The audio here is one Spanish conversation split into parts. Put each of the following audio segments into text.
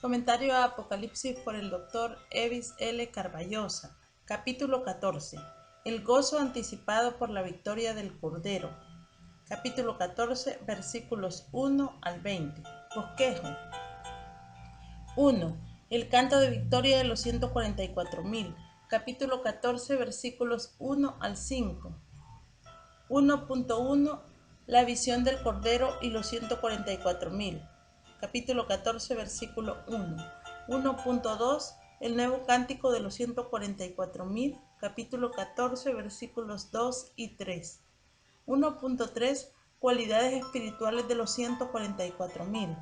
Comentario a Apocalipsis por el Dr. Evis L. Carballosa. Capítulo 14. El gozo anticipado por la victoria del Cordero. Capítulo 14, versículos 1 al 20. Bosquejo. 1. El canto de victoria de los 144.000. Capítulo 14, versículos 1 al 5. 1.1. La visión del Cordero y los 144.000. Capítulo 14, versículo 1. 1.2. El nuevo cántico de los 144.000. Capítulo 14, versículos 2 y 3. 1.3. Cualidades espirituales de los 144.000.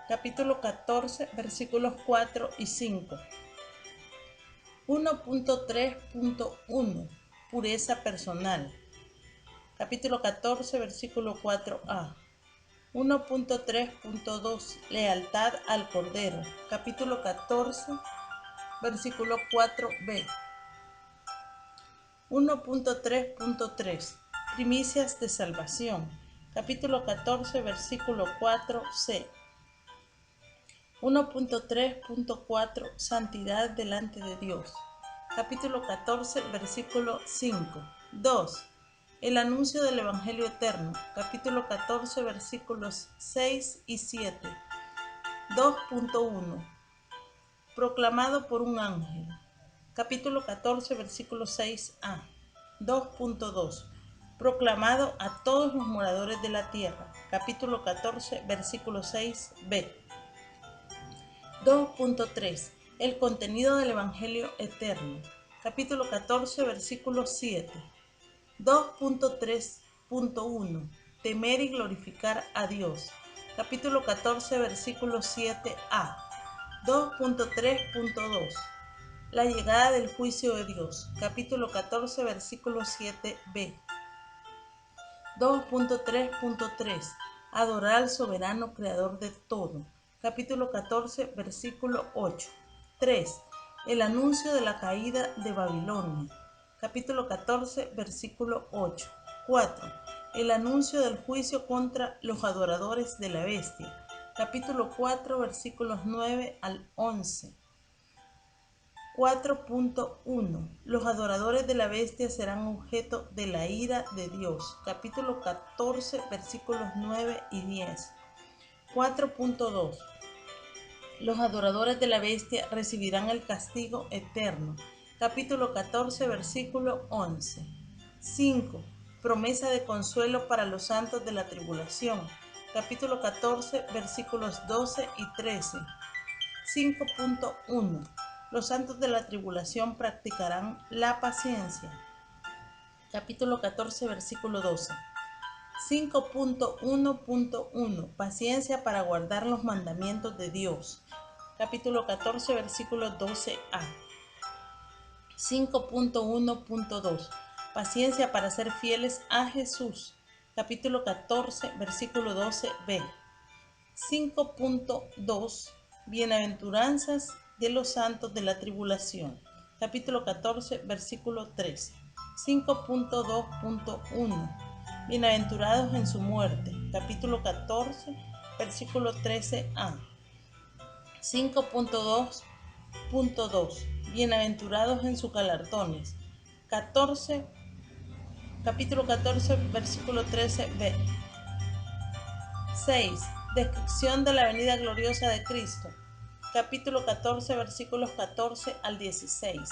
Capítulo 14, versículos 4 y 5. 1.3.1. Pureza personal. Capítulo 14, versículo 4a. 1.3.2. Lealtad al Cordero. Capítulo 14, versículo 4b. 1.3.3. Primicias de salvación. Capítulo 14, versículo 4c. 1.3.4. Santidad delante de Dios. Capítulo 14, versículo 5. 2. El anuncio del Evangelio eterno. Capítulo 14, versículos 6 y 7. 2.1. Proclamado por un ángel. Capítulo 14, versículo 6a. 2.2. Proclamado a todos los moradores de la tierra. Capítulo 14, versículo 6b. 2.3. El contenido del Evangelio eterno. Capítulo 14, versículo 7. 2.3.1. Temer y glorificar a Dios. Capítulo 14, versículo 7a. 2.3.2. La llegada del juicio de Dios. Capítulo 14, versículo 7b. 2.3.3. Adorar al soberano creador de todo. Capítulo 14, versículo 8. 3. El anuncio de la caída de Babilonia. Capítulo 14, versículo 8. 4. El anuncio del juicio contra los adoradores de la bestia. Capítulo 4, versículos 9 al 11. 4.1. Los adoradores de la bestia serán objeto de la ira de Dios. Capítulo 14, versículos 9 y 10. 4.2. Los adoradores de la bestia recibirán el castigo eterno. Capítulo 14, versículo 11. 5. Promesa de consuelo para los santos de la tribulación. Capítulo 14, versículos 12 y 13. 5.1. Los santos de la tribulación practicarán la paciencia. Capítulo 14, versículo 12. 5.1.1. Paciencia para guardar los mandamientos de Dios. Capítulo 14, versículo 12a. 5.1.2. Paciencia para ser fieles a Jesús. Capítulo 14, versículo 12b. 5.2. Bienaventuranzas de los santos de la tribulación. Capítulo 14, versículo 13. 5.2.1. Bienaventurados en su muerte. Capítulo 14, versículo 13a. 5.2.2. Bienaventurados en sus galardones. Capítulo 14, versículo 13b. 6. Descripción de la venida gloriosa de Cristo. Capítulo 14, versículos 14 al 16.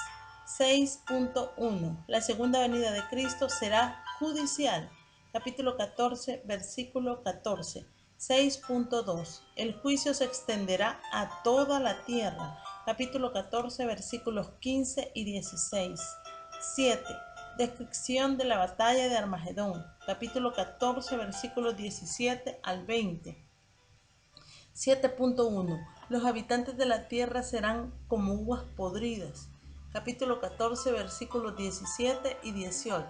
6.1. La segunda venida de Cristo será judicial. Capítulo 14, versículo 14. 6.2. El juicio se extenderá a toda la tierra. Capítulo 14, versículos 15 y 16. 7. Descripción de la batalla de Armagedón. Capítulo 14, versículos 17 al 20. 7.1. Los habitantes de la tierra serán como uvas podridas. Capítulo 14, versículos 17 y 18.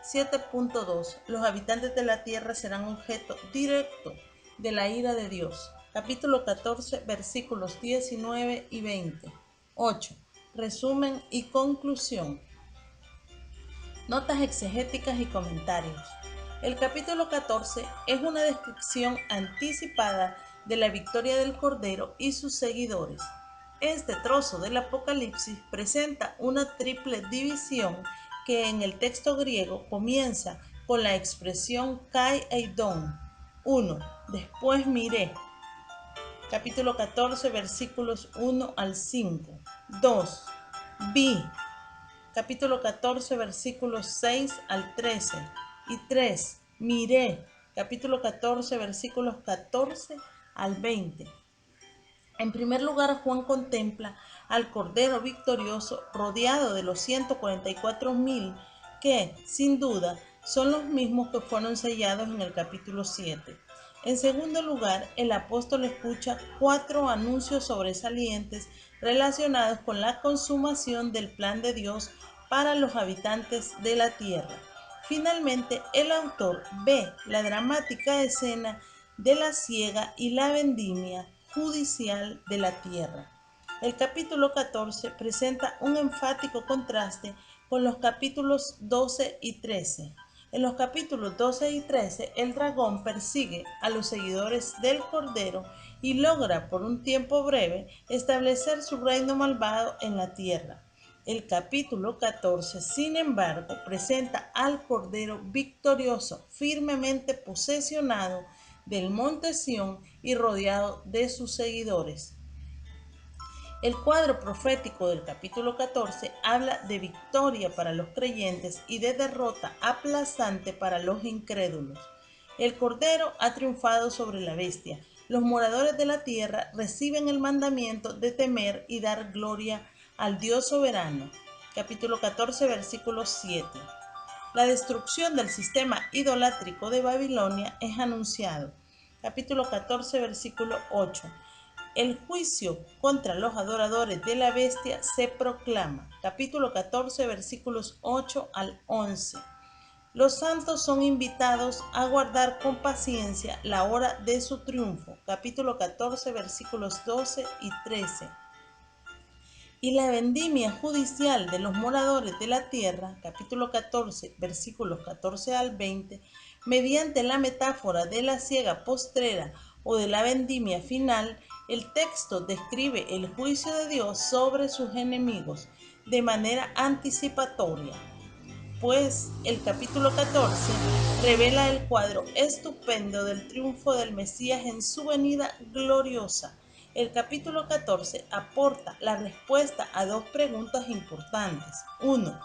7.2. Los habitantes de la tierra serán objeto directo de la ira de Dios. Capítulo 14, versículos 19 y 20. 8. Resumen y conclusión. Notas exegéticas y comentarios. El capítulo 14 es una descripción anticipada de la victoria del Cordero y sus seguidores. Este trozo del Apocalipsis presenta una triple división que en el texto griego comienza con la expresión Kai Eidon. 1. Después miré. Capítulo 14, versículos 1 al 5. 2. Vi. Capítulo 14, versículos 6 al 13. Y 3. Miré. Capítulo 14, versículos 14 al 20. En primer lugar, Juan contempla al Cordero victorioso rodeado de los 144,000 que, sin duda, son los mismos que fueron sellados en el capítulo 7. En segundo lugar, el apóstol escucha 4 anuncios sobresalientes relacionados con la consumación del plan de Dios para los habitantes de la tierra. Finalmente, el autor ve la dramática escena de la siega y la vendimia judicial de la tierra. El capítulo 14 presenta un enfático contraste con los capítulos 12 y 13. En los capítulos 12 y 13, el dragón persigue a los seguidores del Cordero y logra por un tiempo breve establecer su reino malvado en la tierra. El capítulo 14, sin embargo, presenta al Cordero victorioso, firmemente posesionado del monte Sión y rodeado de sus seguidores. El cuadro profético del capítulo 14 habla de victoria para los creyentes y de derrota aplastante para los incrédulos. El Cordero ha triunfado sobre la bestia. Los moradores de la tierra reciben el mandamiento de temer y dar gloria al Dios soberano. Capítulo 14, versículo 7. La destrucción del sistema idolátrico de Babilonia es anunciado. Capítulo 14, versículo 8. El juicio contra los adoradores de la bestia se proclama. Capítulo 14, versículos 8 al 11. Los santos son invitados a guardar con paciencia la hora de su triunfo. Capítulo 14, versículos 12 y 13. Y la vendimia judicial de los moradores de la tierra, capítulo 14, versículos 14 al 20, mediante la metáfora de la siega postrera o de la vendimia final, el texto describe el juicio de Dios sobre sus enemigos de manera anticipatoria, pues el capítulo 14 revela el cuadro estupendo del triunfo del Mesías en su venida gloriosa. El capítulo 14 aporta la respuesta a 2 preguntas importantes. 1.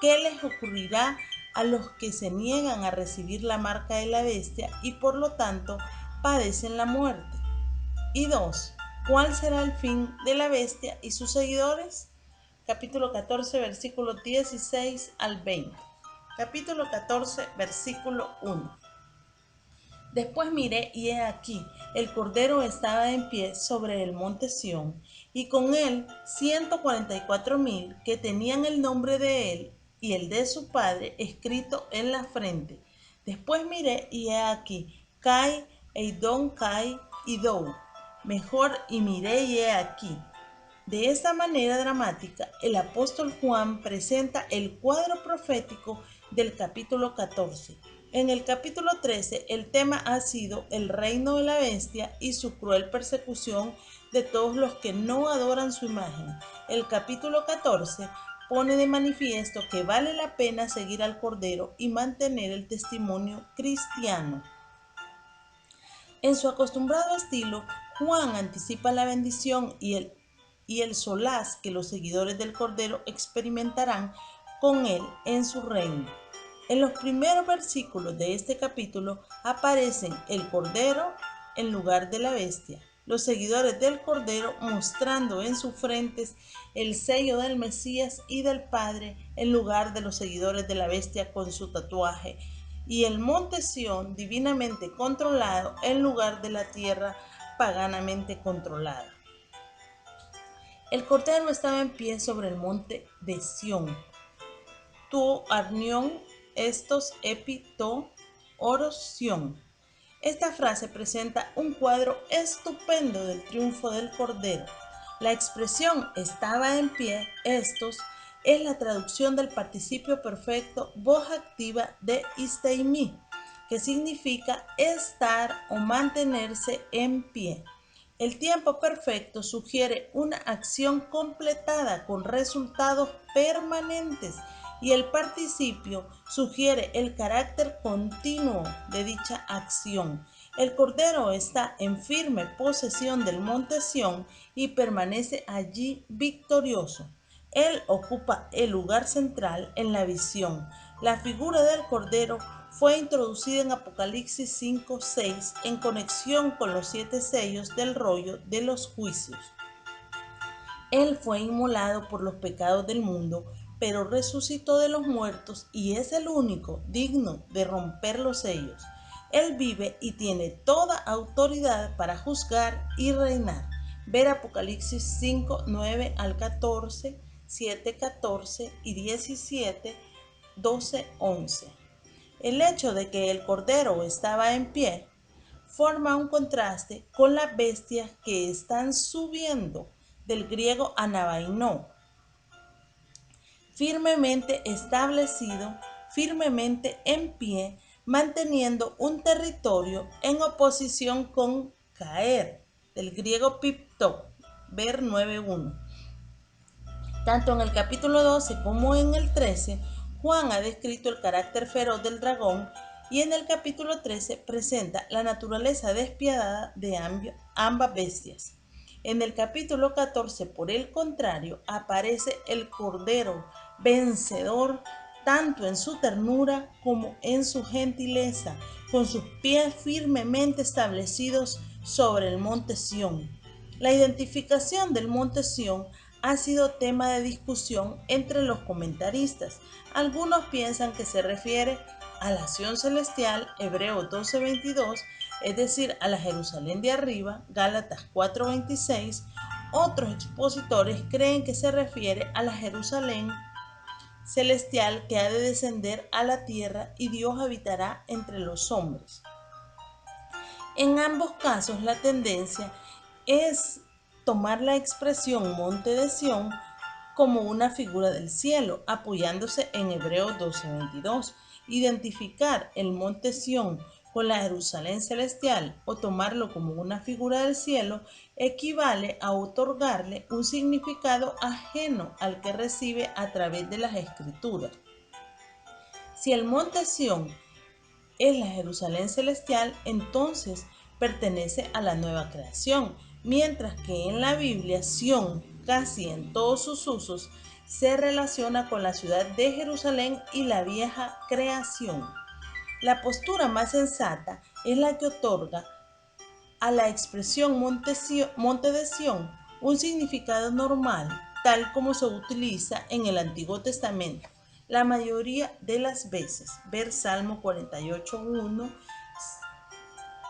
¿Qué les ocurrirá a los que se niegan a recibir la marca de la bestia y por lo tanto padecen la muerte? Y 2. ¿Cuál será el fin de la bestia y sus seguidores? Capítulo 14, versículos 16 al 20. Capítulo 14, versículo 1. Después miré y he aquí, el Cordero estaba en pie sobre el monte Sión, y con él 144,000 que tenían el nombre de él y el de su padre escrito en la frente. Después miré y he aquí, Kai, Eidon, Kai y Dou. Mejor y miré y he aquí. De esta manera dramática, el apóstol Juan presenta el cuadro profético del capítulo 14. En el capítulo 13, el tema ha sido el reino de la bestia y su cruel persecución de todos los que no adoran su imagen. El capítulo 14 pone de manifiesto que vale la pena seguir al Cordero y mantener el testimonio cristiano. En su acostumbrado estilo, Juan anticipa la bendición y el solaz que los seguidores del Cordero experimentarán con él en su reino. En los primeros versículos de este capítulo aparecen el Cordero en lugar de la bestia, los seguidores del Cordero mostrando en sus frentes el sello del Mesías y del Padre en lugar de los seguidores de la bestia con su tatuaje, y el monte Sión divinamente controlado en lugar de la tierra paganamente controlada. El Cordero estaba en pie sobre el monte de Sión. Tu arnión estos epito orosión. Esta frase presenta un cuadro estupendo del triunfo del Cordero. La expresión estaba en pie estos es la traducción del participio perfecto voz activa de isteimi, que significa estar o mantenerse en pie. El tiempo perfecto sugiere una acción completada con resultados permanentes y el participio sugiere el carácter continuo de dicha acción. El Cordero está en firme posesión del monte Sión y permanece allí victorioso. Él ocupa el lugar central en la visión. La figura del Cordero fue introducida en Apocalipsis 5:6 en conexión con los 7 sellos del rollo de los juicios. Él fue inmolado por los pecados del mundo, pero resucitó de los muertos y es el único digno de romper los sellos. Él vive y tiene toda autoridad para juzgar y reinar. Ver Apocalipsis 5, 9 al 14, 7, 14 y 17, 12, 11. El hecho de que el Cordero estaba en pie forma un contraste con las bestias que están subiendo, del griego anabainó, firmemente establecido, firmemente en pie, manteniendo un territorio en oposición con caer, del griego pipto, ver 9:1. Tanto en el capítulo 12 como en el 13, Juan ha descrito el carácter feroz del dragón y en el capítulo 13 presenta la naturaleza despiadada de ambas bestias. En el capítulo 14, por el contrario, aparece el Cordero vencedor tanto en su ternura como en su gentileza, con sus pies firmemente establecidos sobre el monte Sión. La identificación del monte Sión ha sido tema de discusión entre los comentaristas. Algunos piensan que se refiere a la Sión celestial, Hebreos 12:22, es decir, a la Jerusalén de arriba, Gálatas 4:26. Otros expositores creen que se refiere a la Jerusalén celestial que ha de descender a la tierra y Dios habitará entre los hombres. En ambos casos, la tendencia es tomar la expresión monte de Sión como una figura del cielo, apoyándose en Hebreos 12:22. Identificar el monte Sión con la Jerusalén celestial o tomarlo como una figura del cielo equivale a otorgarle un significado ajeno al que recibe a través de las Escrituras. Si el monte Sión es la Jerusalén celestial, entonces pertenece a la nueva creación, mientras que en la Biblia Sión, casi en todos sus usos, se relaciona con la ciudad de Jerusalén y la vieja creación. La postura más sensata es la que otorga a la expresión monte de Sión un significado normal, tal como se utiliza en el Antiguo Testamento la mayoría de las veces. Ver Salmo 48:1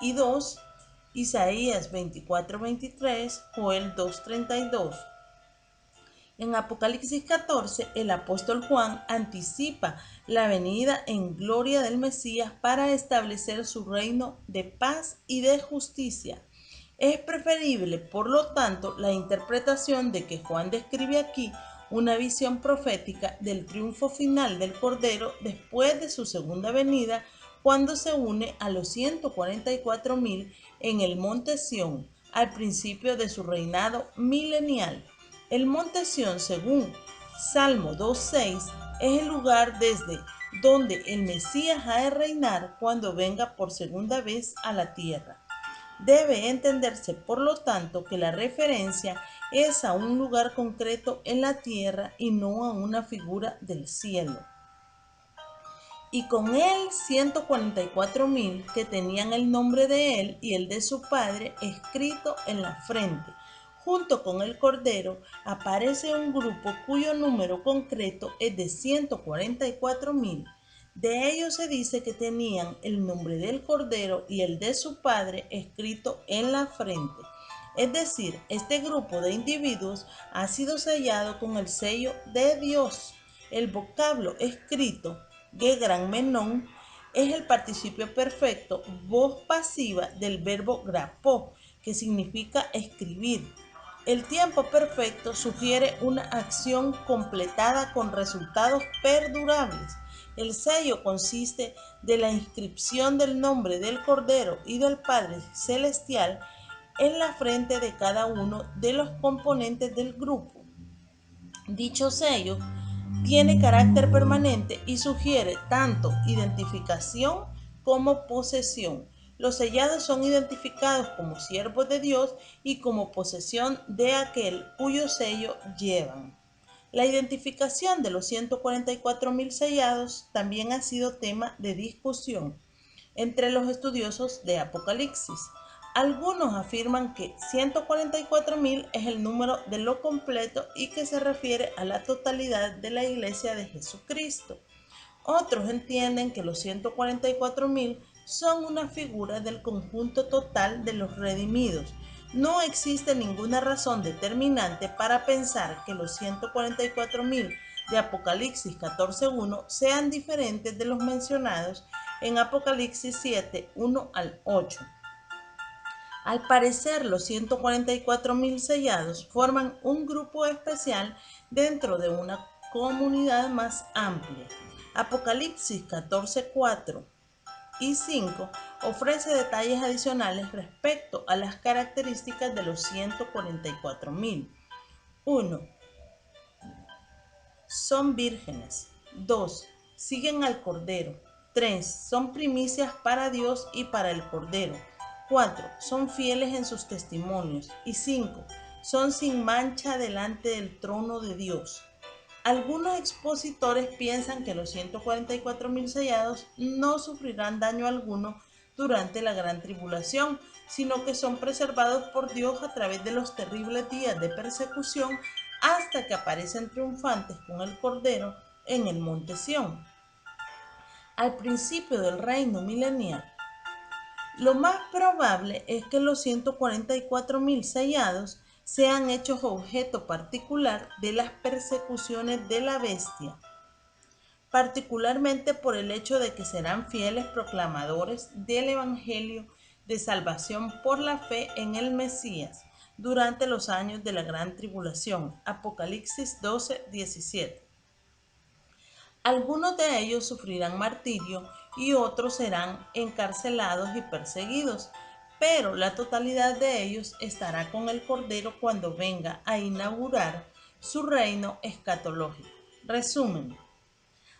y 2, Isaías 24:23, Joel 2:32. En Apocalipsis 14, el apóstol Juan anticipa la venida en gloria del Mesías para establecer su reino de paz y de justicia. Es preferible, por lo tanto, la interpretación de que Juan describe aquí una visión profética del triunfo final del Cordero después de su segunda venida, cuando se une a los 144,000 en el monte Sión, al principio de su reinado milenial. El monte Sión, según Salmo 2:6, es el lugar desde donde el Mesías ha de reinar cuando venga por segunda vez a la tierra. Debe entenderse, por lo tanto, que la referencia es a un lugar concreto en la tierra y no a una figura del cielo. Y con él 144,000 que tenían el nombre de él y el de su padre escrito en la frente. Junto con el Cordero aparece un grupo cuyo número concreto es de 144,000. De ellos se dice que tenían el nombre del Cordero y el de su padre escrito en la frente. Es decir, este grupo de individuos ha sido sellado con el sello de Dios. El vocablo escrito, Gegran Menon, es el participio perfecto, voz pasiva del verbo grapó, que significa escribir. El tiempo perfecto sugiere una acción completada con resultados perdurables. El sello consiste de la inscripción del nombre del Cordero y del Padre Celestial en la frente de cada uno de los componentes del grupo. Dicho sello tiene carácter permanente y sugiere tanto identificación como posesión. Los sellados son identificados como siervos de Dios y como posesión de aquel cuyo sello llevan. La identificación de los 144,000 sellados también ha sido tema de discusión entre los estudiosos de Apocalipsis. Algunos afirman que 144,000 es el número de lo completo y que se refiere a la totalidad de la Iglesia de Jesucristo. Otros entienden que los 144,000 son una figura del conjunto total de los redimidos. No existe ninguna razón determinante para pensar que los 144,000 de Apocalipsis 14:1 sean diferentes de los mencionados en Apocalipsis 7:1 al 8. Al parecer, los 144,000 sellados forman un grupo especial dentro de una comunidad más amplia. Apocalipsis 14:4 y 5 ofrece detalles adicionales respecto a las características de los 144,000. 1. Son vírgenes. 2. Siguen al Cordero. 3. Son primicias para Dios y para el Cordero. 4. Son fieles en sus testimonios. Y 5. Son sin mancha delante del trono de Dios. Algunos expositores piensan que los 144,000 sellados no sufrirán daño alguno durante la gran tribulación, sino que son preservados por Dios a través de los terribles días de persecución hasta que aparecen triunfantes con el Cordero en el monte Sión. Al principio del reino milenial, lo más probable es que los 144,000 sellados sean hechos objeto particular de las persecuciones de la bestia, particularmente por el hecho de que serán fieles proclamadores del Evangelio de salvación por la fe en el Mesías durante los años de la gran tribulación. Apocalipsis 12:17. Algunos de ellos sufrirán martirio y otros serán encarcelados y perseguidos, pero la totalidad de ellos estará con el Cordero cuando venga a inaugurar su reino escatológico. Resumen.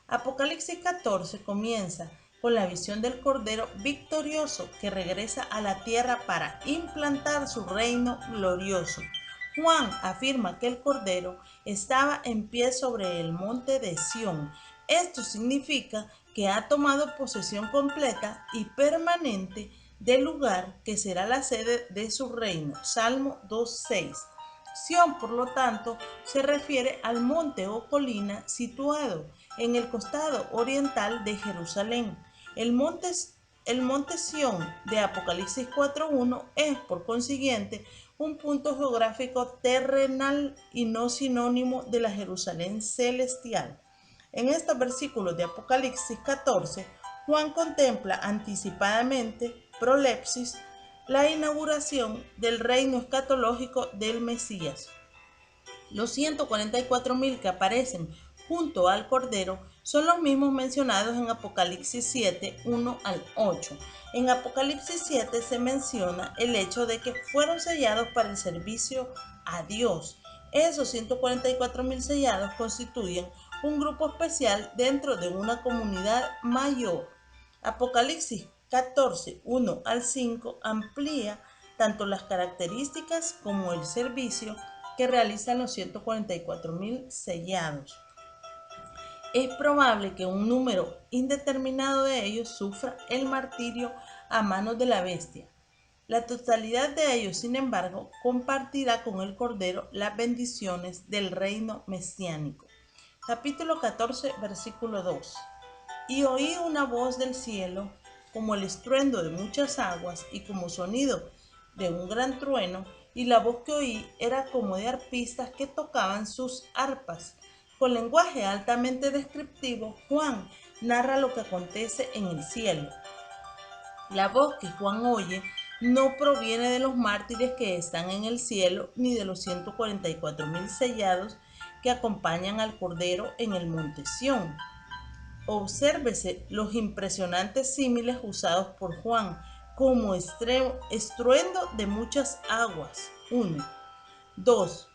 Apocalipsis 14 comienza con la visión del Cordero victorioso que regresa a la tierra para implantar su reino glorioso. Juan afirma que el Cordero estaba en pie sobre el monte de Sión. Esto significa que ha tomado posesión completa y permanente del lugar que será la sede de su reino. Salmo 2:6. Sión, por lo tanto, se refiere al monte o colina situado en el costado oriental de Jerusalén. El monte Sión de Apocalipsis 4:1 es, por consiguiente, un punto geográfico terrenal y no sinónimo de la Jerusalén celestial. En estos versículos de Apocalipsis 14, Juan contempla anticipadamente, prolepsis, la inauguración del reino escatológico del Mesías. Los 144,000 que aparecen junto al Cordero son los mismos mencionados en Apocalipsis 7:1 al 8. En Apocalipsis 7 se menciona el hecho de que fueron sellados para el servicio a Dios. Esos 144,000 sellados constituyen un grupo especial dentro de una comunidad mayor. Apocalipsis 14:1 al 5 amplía tanto las características como el servicio que realizan los 144,000 sellados. Es probable que un número indeterminado de ellos sufra el martirio a manos de la bestia. La totalidad de ellos, sin embargo, compartirá con el Cordero las bendiciones del reino mesiánico. Capítulo 14, versículo 2. Y oí una voz del cielo, como el estruendo de muchas aguas y como sonido de un gran trueno, y la voz que oí era como de arpistas que tocaban sus arpas. Con lenguaje altamente descriptivo, Juan narra lo que acontece en el cielo. La voz que Juan oye no proviene de los mártires que están en el cielo, ni de los 144,000 sellados que acompañan al Cordero en el monte Sión. Obsérvese los impresionantes símiles usados por Juan, como estruendo de muchas aguas. 1. 2.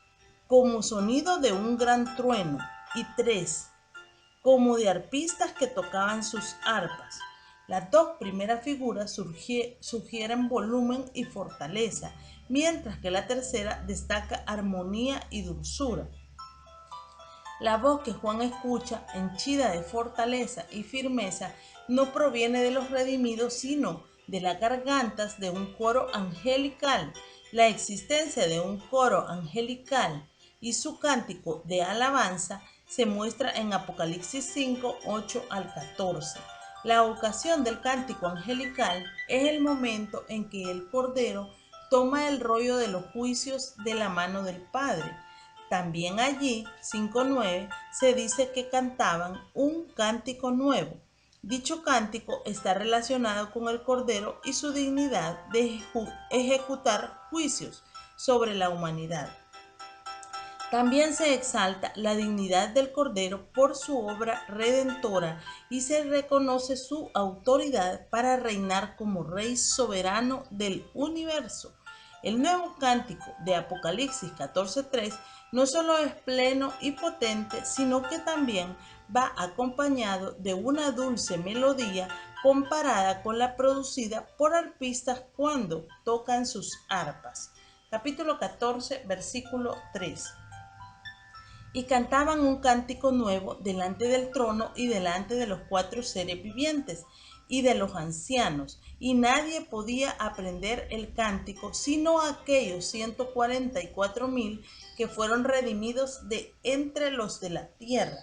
Como sonido de un gran trueno. Y 3. Como de arpistas que tocaban sus arpas. Las dos primeras figuras sugieren volumen y fortaleza, mientras que la tercera destaca armonía y dulzura. La voz que Juan escucha, henchida de fortaleza y firmeza, no proviene de los redimidos, sino de las gargantas de un coro angelical. La existencia de un coro angelical y su cántico de alabanza se muestra en Apocalipsis 5, 8 al 14. La ocasión del cántico angelical es el momento en que el Cordero toma el rollo de los juicios de la mano del Padre. También allí, 5:9, se dice que cantaban un cántico nuevo. Dicho cántico está relacionado con el Cordero y su dignidad de ejecutar juicios sobre la humanidad. También se exalta la dignidad del Cordero por su obra redentora y se reconoce su autoridad para reinar como Rey soberano del universo. El nuevo cántico de Apocalipsis 14:3 no solo es pleno y potente, sino que también va acompañado de una dulce melodía comparada con la producida por arpistas cuando tocan sus arpas. Capítulo 14, versículo 3. Y cantaban un cántico nuevo delante del trono y delante de los 4 seres vivientes y de los ancianos, y nadie podía aprender el cántico sino aquellos 144,000 que fueron redimidos de entre los de la tierra.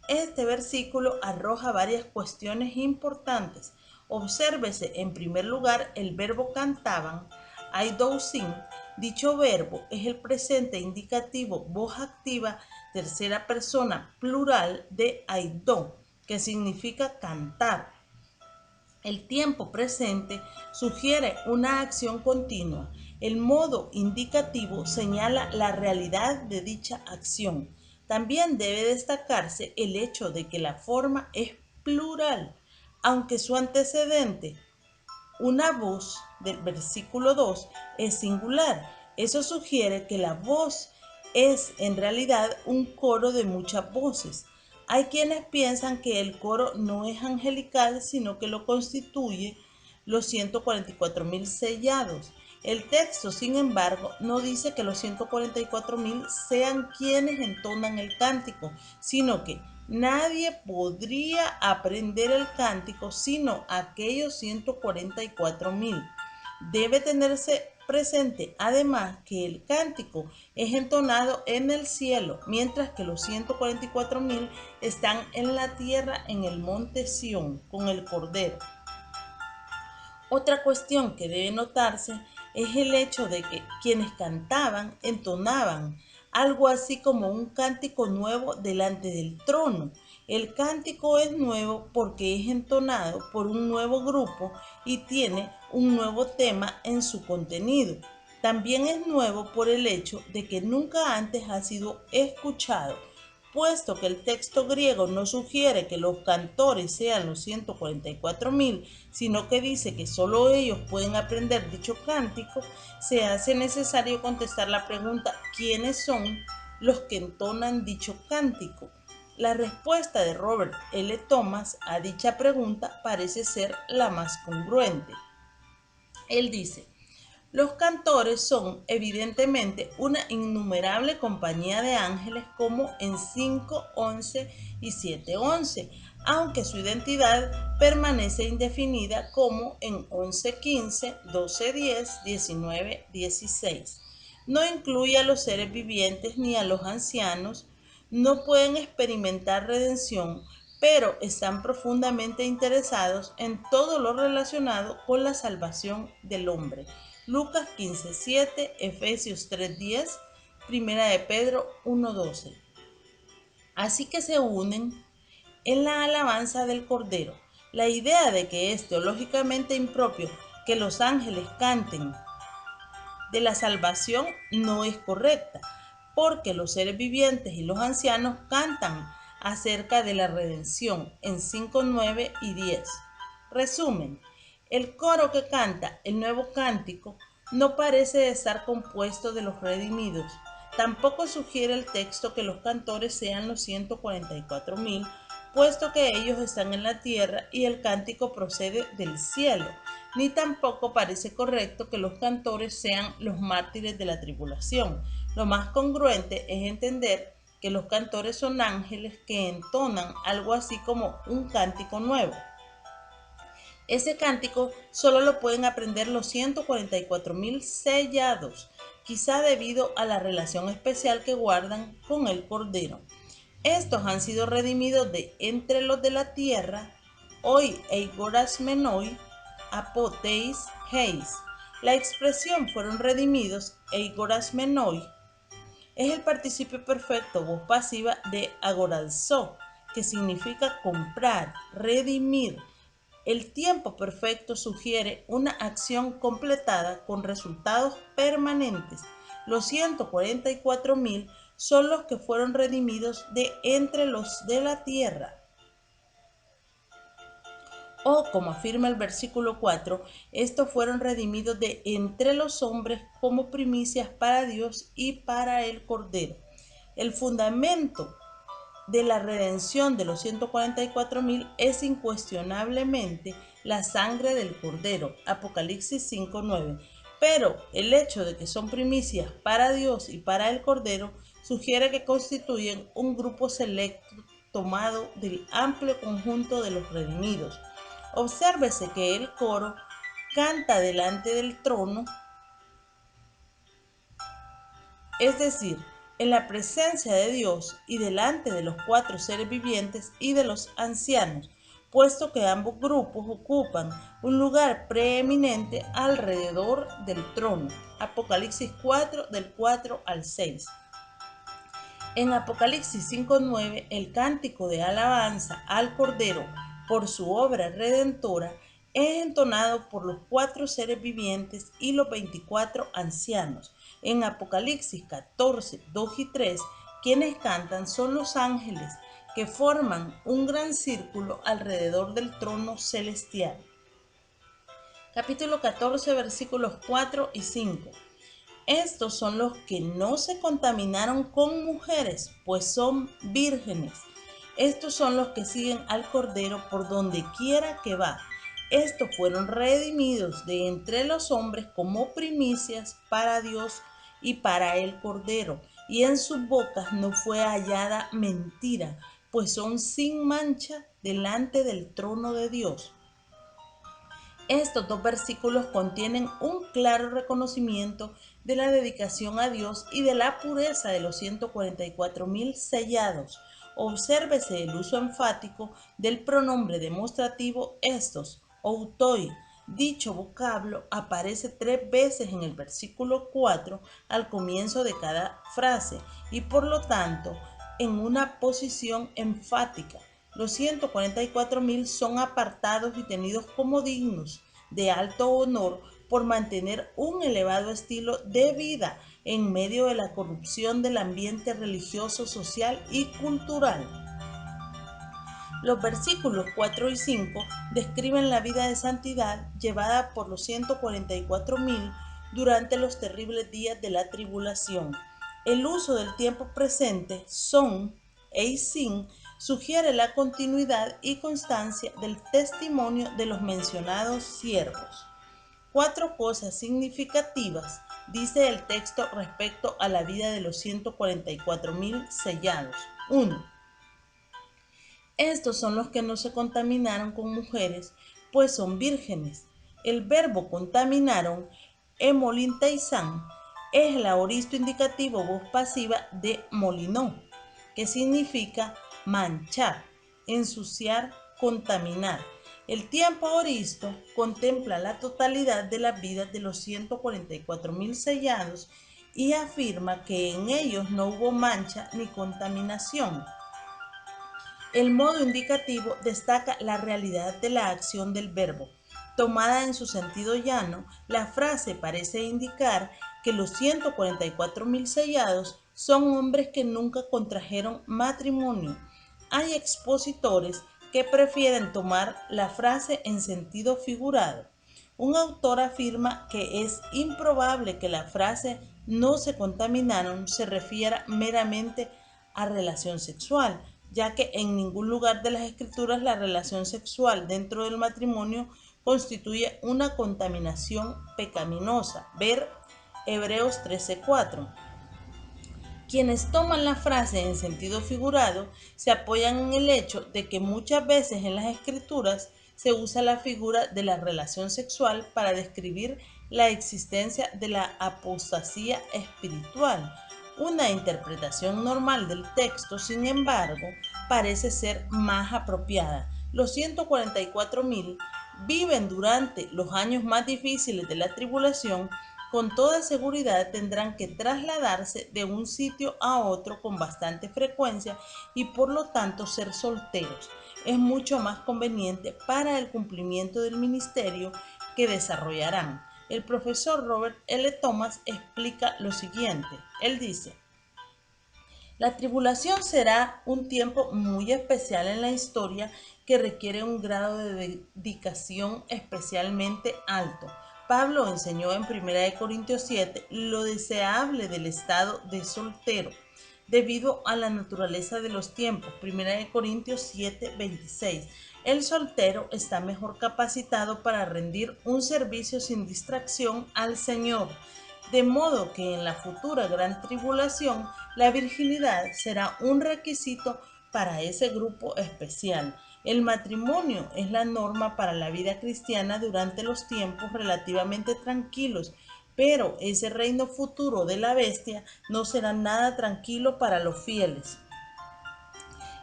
Este versículo arroja varias cuestiones importantes. Obsérvese en primer lugar el verbo cantaban, aidousin. Dicho verbo es el presente indicativo voz activa tercera persona plural de aidó, que significa cantar. El tiempo presente sugiere una acción continua. El modo indicativo señala la realidad de dicha acción. También debe destacarse el hecho de que la forma es plural, aunque su antecedente, una voz del versículo 2, es singular. Eso sugiere que la voz es en realidad un coro de muchas voces. Hay quienes piensan que el coro no es angelical, sino que lo constituye los 144,000 sellados. El texto, sin embargo, no dice que los 144,000 sean quienes entonan el cántico, sino que nadie podría aprender el cántico sino aquellos 144,000. Debe tenerse presente además que el cántico es entonado en el cielo, mientras que los 144,000 están en la tierra en el monte Sión con el Cordero. Otra cuestión que debe notarse es el hecho de que quienes cantaban entonaban algo así como un cántico nuevo delante del trono. El cántico es nuevo porque es entonado por un nuevo grupo y tiene un nuevo tema en su contenido. También es nuevo por el hecho de que nunca antes ha sido escuchado, puesto que el texto griego no sugiere que los cantores sean los 144,000, sino que dice que solo ellos pueden aprender dicho cántico. Se hace necesario contestar la pregunta: ¿quiénes son los que entonan dicho cántico? La respuesta de Robert L. Thomas a dicha pregunta parece ser la más congruente. Él dice: los cantores son evidentemente una innumerable compañía de ángeles como en 5:11 y 7:11, aunque su identidad permanece indefinida como en 11:15, 12:10, 19:16. No incluye a los seres vivientes ni a los ancianos. No pueden experimentar redención, pero están profundamente interesados en todo lo relacionado con la salvación del hombre. Lucas 15:7, Efesios 3:10, Primera de Pedro 1:12. Así que se unen en la alabanza del Cordero. La idea de que es teológicamente impropio que los ángeles canten de la salvación no es correcta, porque los seres vivientes y los ancianos cantan acerca de la redención en 5, 9 y 10. Resumen, el coro que canta el nuevo cántico no parece estar compuesto de los redimidos. Tampoco sugiere el texto que los cantores sean los 144.000, puesto que ellos están en la tierra y el cántico procede del cielo. Ni tampoco parece correcto que los cantores sean los mártires de la tribulación. Lo más congruente es entender que los cantores son ángeles que entonan algo así como un cántico nuevo. Ese cántico solo lo pueden aprender los 144.000 sellados, quizá debido a la relación especial que guardan con el Cordero. Estos han sido redimidos de entre los de la tierra, hoy eigoras menoi, apoteis heis. La expresión fueron redimidos, eigoras menoi, es el participio perfecto voz pasiva de agorazó, que significa comprar, redimir. El tiempo perfecto sugiere una acción completada con resultados permanentes. Los 144.000 son los que fueron redimidos de entre los de la tierra. O, como afirma el versículo 4, estos fueron redimidos de entre los hombres como primicias para Dios y para el Cordero. El fundamento de la redención de los 144.000 es incuestionablemente la sangre del Cordero, Apocalipsis 5:9. Pero el hecho de que son primicias para Dios y para el Cordero sugiere que constituyen un grupo selecto tomado del amplio conjunto de los redimidos. Obsérvese que el coro canta delante del trono, es decir, en la presencia de Dios y delante de los 4 seres vivientes y de los ancianos, puesto que ambos grupos ocupan un lugar preeminente alrededor del trono. Apocalipsis 4, del 4 al 6. En Apocalipsis 5:9, el cántico de alabanza al Cordero por su obra redentora es entonado por los 4 seres vivientes y los 24 ancianos. En Apocalipsis 14, 2 y 3, quienes cantan son los ángeles que forman un gran círculo alrededor del trono celestial. Capítulo 14, versículos 4 y 5. Estos son los que no se contaminaron con mujeres, pues son vírgenes. Estos son los que siguen al Cordero por donde quiera que va. Estos fueron redimidos de entre los hombres como primicias para Dios y para el Cordero. Y en sus bocas no fue hallada mentira, pues son sin mancha delante del trono de Dios. Estos 2 versículos contienen un claro reconocimiento de la dedicación a Dios y de la pureza de los 144.000 sellados. Obsérvese el uso enfático del pronombre demostrativo estos, outoi. Dicho vocablo aparece 3 veces en el versículo 4 al comienzo de cada frase y por lo tanto en una posición enfática. Los 144.000 son apartados y tenidos como dignos de alto honor por mantener un elevado estilo de vida en medio de la corrupción del ambiente religioso, social y cultural. Los versículos 4 y 5 describen la vida de santidad llevada por los 144.000 durante los terribles días de la tribulación. El uso del tiempo presente, son, sin, sugiere la continuidad y constancia del testimonio de los mencionados siervos. 4 cosas significativas dice el texto respecto a la vida de los 144.000 sellados. 1. Estos son los que no se contaminaron con mujeres, pues son vírgenes. El verbo contaminaron, emolinteizan, es el aoristo indicativo voz pasiva de molinó, que significa manchar, ensuciar, contaminar. El tiempo aoristo contempla la totalidad de las vidas de los 144.000 sellados y afirma que en ellos no hubo mancha ni contaminación. El modo indicativo destaca la realidad de la acción del verbo. Tomada en su sentido llano, la frase parece indicar que los 144.000 sellados son hombres que nunca contrajeron matrimonio. Hay expositores que prefieren tomar la frase en sentido figurado. Un autor afirma que es improbable que la frase "no se contaminaron" se refiera meramente a relación sexual, ya que en ningún lugar de las escrituras la relación sexual dentro del matrimonio constituye una contaminación pecaminosa. Ver Hebreos 13:4. Quienes toman la frase en sentido figurado se apoyan en el hecho de que muchas veces en las escrituras se usa la figura de la relación sexual para describir la existencia de la apostasía espiritual. Una interpretación normal del texto, sin embargo, parece ser más apropiada. Los 144,000 viven durante los años más difíciles de la tribulación. Con toda seguridad tendrán que trasladarse de un sitio a otro con bastante frecuencia y por lo tanto ser solteros es mucho más conveniente para el cumplimiento del ministerio que desarrollarán. El profesor Robert L. Thomas explica lo siguiente. Él dice: la tribulación será un tiempo muy especial en la historia que requiere un grado de dedicación especialmente alto. Pablo enseñó en 1 Corintios 7 lo deseable del estado de soltero debido a la naturaleza de los tiempos. 1 Corintios 7:26. El soltero está mejor capacitado para rendir un servicio sin distracción al Señor. De modo que en la futura gran tribulación la virginidad será un requisito para ese grupo especial. El matrimonio es la norma para la vida cristiana durante los tiempos relativamente tranquilos, pero ese reino futuro de la bestia no será nada tranquilo para los fieles.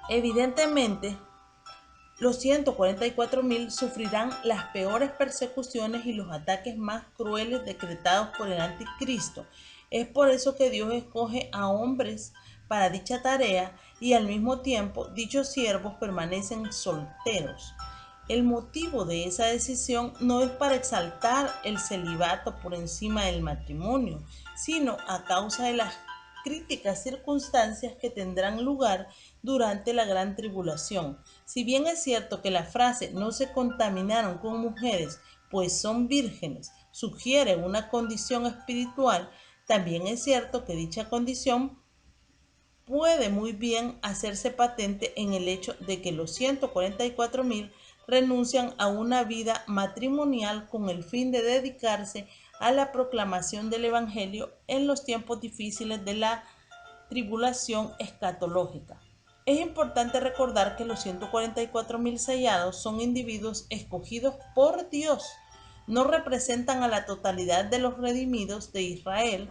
Evidentemente, los 144,000 sufrirán las peores persecuciones y los ataques más crueles decretados por el anticristo. Es por eso que Dios escoge a hombres para dicha tarea y al mismo tiempo dichos siervos permanecen solteros. El motivo de esa decisión no es para exaltar el celibato por encima del matrimonio, sino a causa de las críticas circunstancias que tendrán lugar durante la gran tribulación. Si bien es cierto que la frase "no se contaminaron con mujeres, pues son vírgenes" sugiere una condición espiritual, también es cierto que dicha condición puede muy bien hacerse patente en el hecho de que los 144,000 renuncian a una vida matrimonial con el fin de dedicarse a la proclamación del Evangelio en los tiempos difíciles de la tribulación escatológica. Es importante recordar que los 144,000 sellados son individuos escogidos por Dios. No representan a la totalidad de los redimidos de Israel,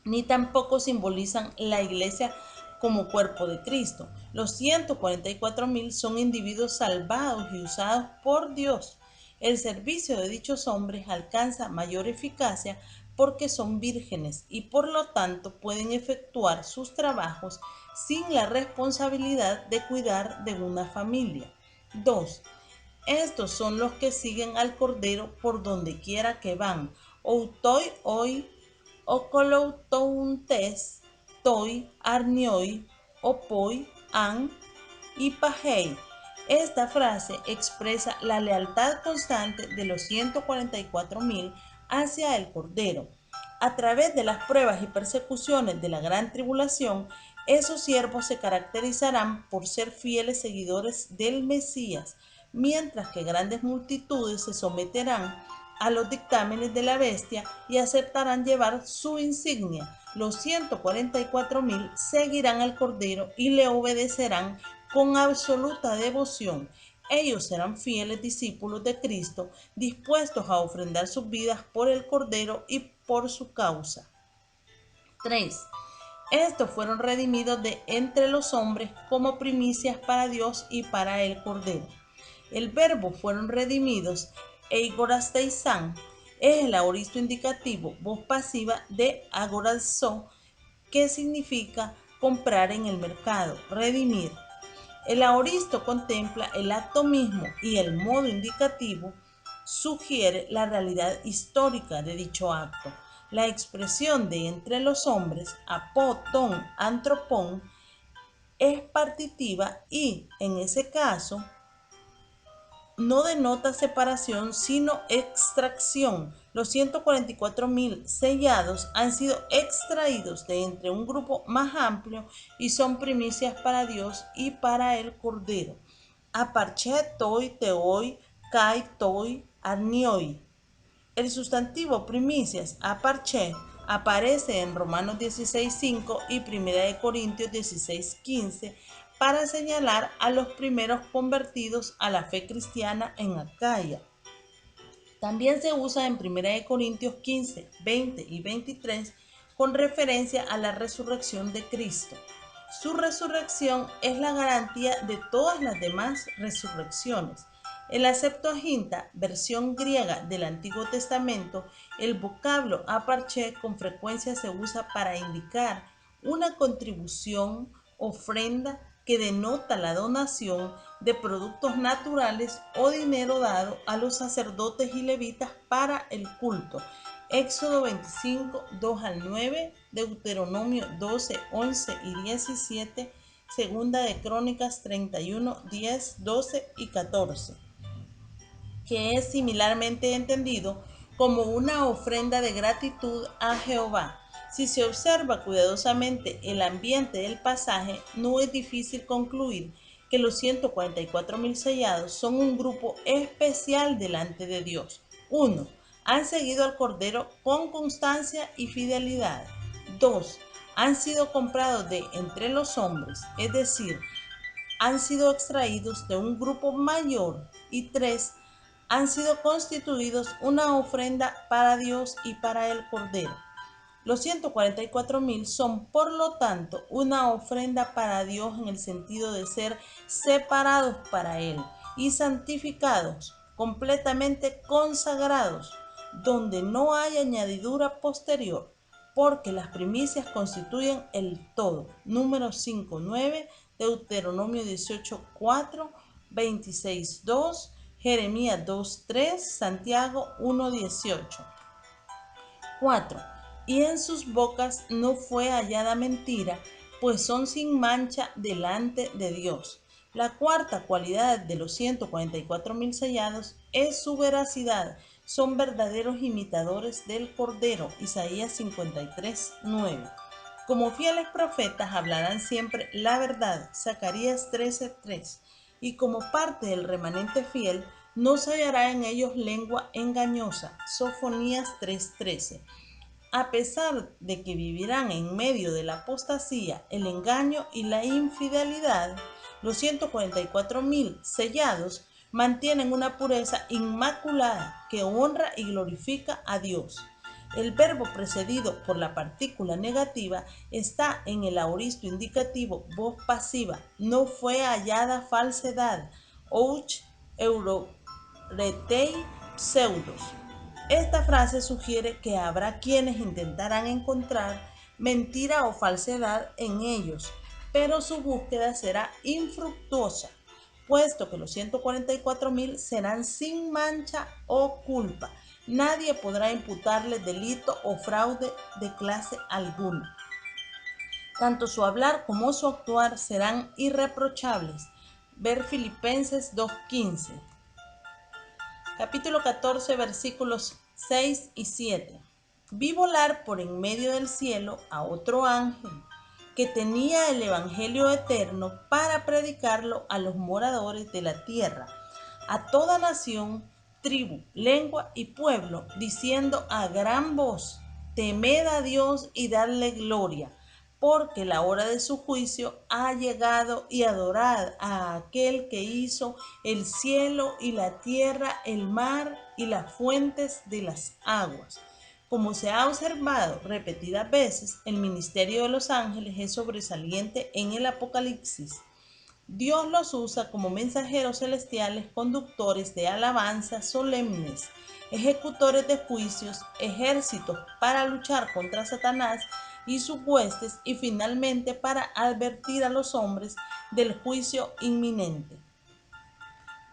ni tampoco simbolizan la iglesia como cuerpo de Cristo. Los 144,000 son individuos salvados y usados por Dios. El servicio de dichos hombres alcanza mayor eficacia porque son vírgenes y por lo tanto pueden efectuar sus trabajos sin la responsabilidad de cuidar de una familia. 2. Estos son los que siguen al Cordero por donde quiera que van. Outoi oi okoloutountes, toi, arnioi, opoi, an y pajei. Esta frase expresa la lealtad constante de los 144,000 hacia el Cordero. A través de las pruebas y persecuciones de la gran tribulación, esos siervos se caracterizarán por ser fieles seguidores del Mesías, mientras que grandes multitudes se someterán a los dictámenes de la bestia y aceptarán llevar su insignia. Los 144,000 seguirán al Cordero y le obedecerán con absoluta devoción. Ellos serán fieles discípulos de Cristo, dispuestos a ofrendar sus vidas por el Cordero y por su causa. 3. Estos fueron redimidos de entre los hombres como primicias para Dios y para el Cordero. El verbo "fueron redimidos", eigorasteizan, es el aoristo indicativo, voz pasiva de agorazo, que significa comprar en el mercado, redimir. El aoristo contempla el acto mismo y el modo indicativo sugiere la realidad histórica de dicho acto. La expresión de "entre los hombres", apóton, antropón, es partitiva y, en ese caso, no denota separación, sino extracción. Los 144.000 sellados han sido extraídos de entre un grupo más amplio y son primicias para Dios y para el Cordero. Aparche toi teoi kai toi arnioi. El sustantivo primicias, aparche, aparece en Romanos 16:5 y 1 Corintios 16:15 para señalar a los primeros convertidos a la fe cristiana en Acaya. También se usa en 1 Corintios 15, 20 y 23 con referencia a la resurrección de Cristo. Su resurrección es la garantía de todas las demás resurrecciones. En la Septuaginta, versión griega del Antiguo Testamento, el vocablo aparche con frecuencia se usa para indicar una contribución, ofrenda que denota la donación de productos naturales o dinero dado a los sacerdotes y levitas para el culto. Éxodo 25, 2 al 9, Deuteronomio 12, 11 y 17, Segunda de Crónicas 31, 10, 12 y 14, que es similarmente entendido como una ofrenda de gratitud a Jehová. Si se observa cuidadosamente el ambiente del pasaje, no es difícil concluir que los 144.000 sellados son un grupo especial delante de Dios. 1. Han seguido al Cordero con constancia y fidelidad. 2. Han sido comprados de entre los hombres, es decir, han sido extraídos de un grupo mayor. Y 3. Han sido constituidos una ofrenda para Dios y para el Cordero. Los 144.000 son, por lo tanto, una ofrenda para Dios en el sentido de ser separados para Él y santificados, completamente consagrados, donde no hay añadidura posterior, porque las primicias constituyen el todo. Números 5:9, Deuteronomio 18:4, 26:2, Jeremías 2:3, Santiago 1:18. 4. Y en sus bocas no fue hallada mentira, pues son sin mancha delante de Dios. La cuarta cualidad de los 144.000 sellados es su veracidad. Son verdaderos imitadores del Cordero. Isaías 53:9. Como fieles profetas hablarán siempre la verdad. Zacarías 13:3. Y como parte del remanente fiel, no se hallará en ellos lengua engañosa. Sofonías 3:13. A pesar de que vivirán en medio de la apostasía, el engaño y la infidelidad, los 144.000 sellados mantienen una pureza inmaculada que honra y glorifica a Dios. El verbo precedido por la partícula negativa está en el aoristo indicativo voz pasiva. No fue hallada falsedad. Ouch euroretei pseudos. Esta frase sugiere que habrá quienes intentarán encontrar mentira o falsedad en ellos, pero su búsqueda será infructuosa, puesto que los 144.000 serán sin mancha o culpa. Nadie podrá imputarle delito o fraude de clase alguna. Tanto su hablar como su actuar serán irreprochables. Ver Filipenses 2:15. Capítulo 14, versículos 6 y 7. Vi volar por en medio del cielo a otro ángel que tenía el evangelio eterno para predicarlo a los moradores de la tierra, a toda nación, tribu, lengua y pueblo, diciendo a gran voz: temed a Dios y dadle gloria, porque la hora de su juicio ha llegado, y adorad a aquel que hizo el cielo y la tierra, el mar y las fuentes de las aguas. Como se ha observado repetidas veces, el ministerio de los ángeles es sobresaliente en el Apocalipsis. Dios los usa como mensajeros celestiales, conductores de alabanzas solemnes, ejecutores de juicios, ejércitos para luchar contra Satanás y sus huestes, y finalmente para advertir a los hombres del juicio inminente.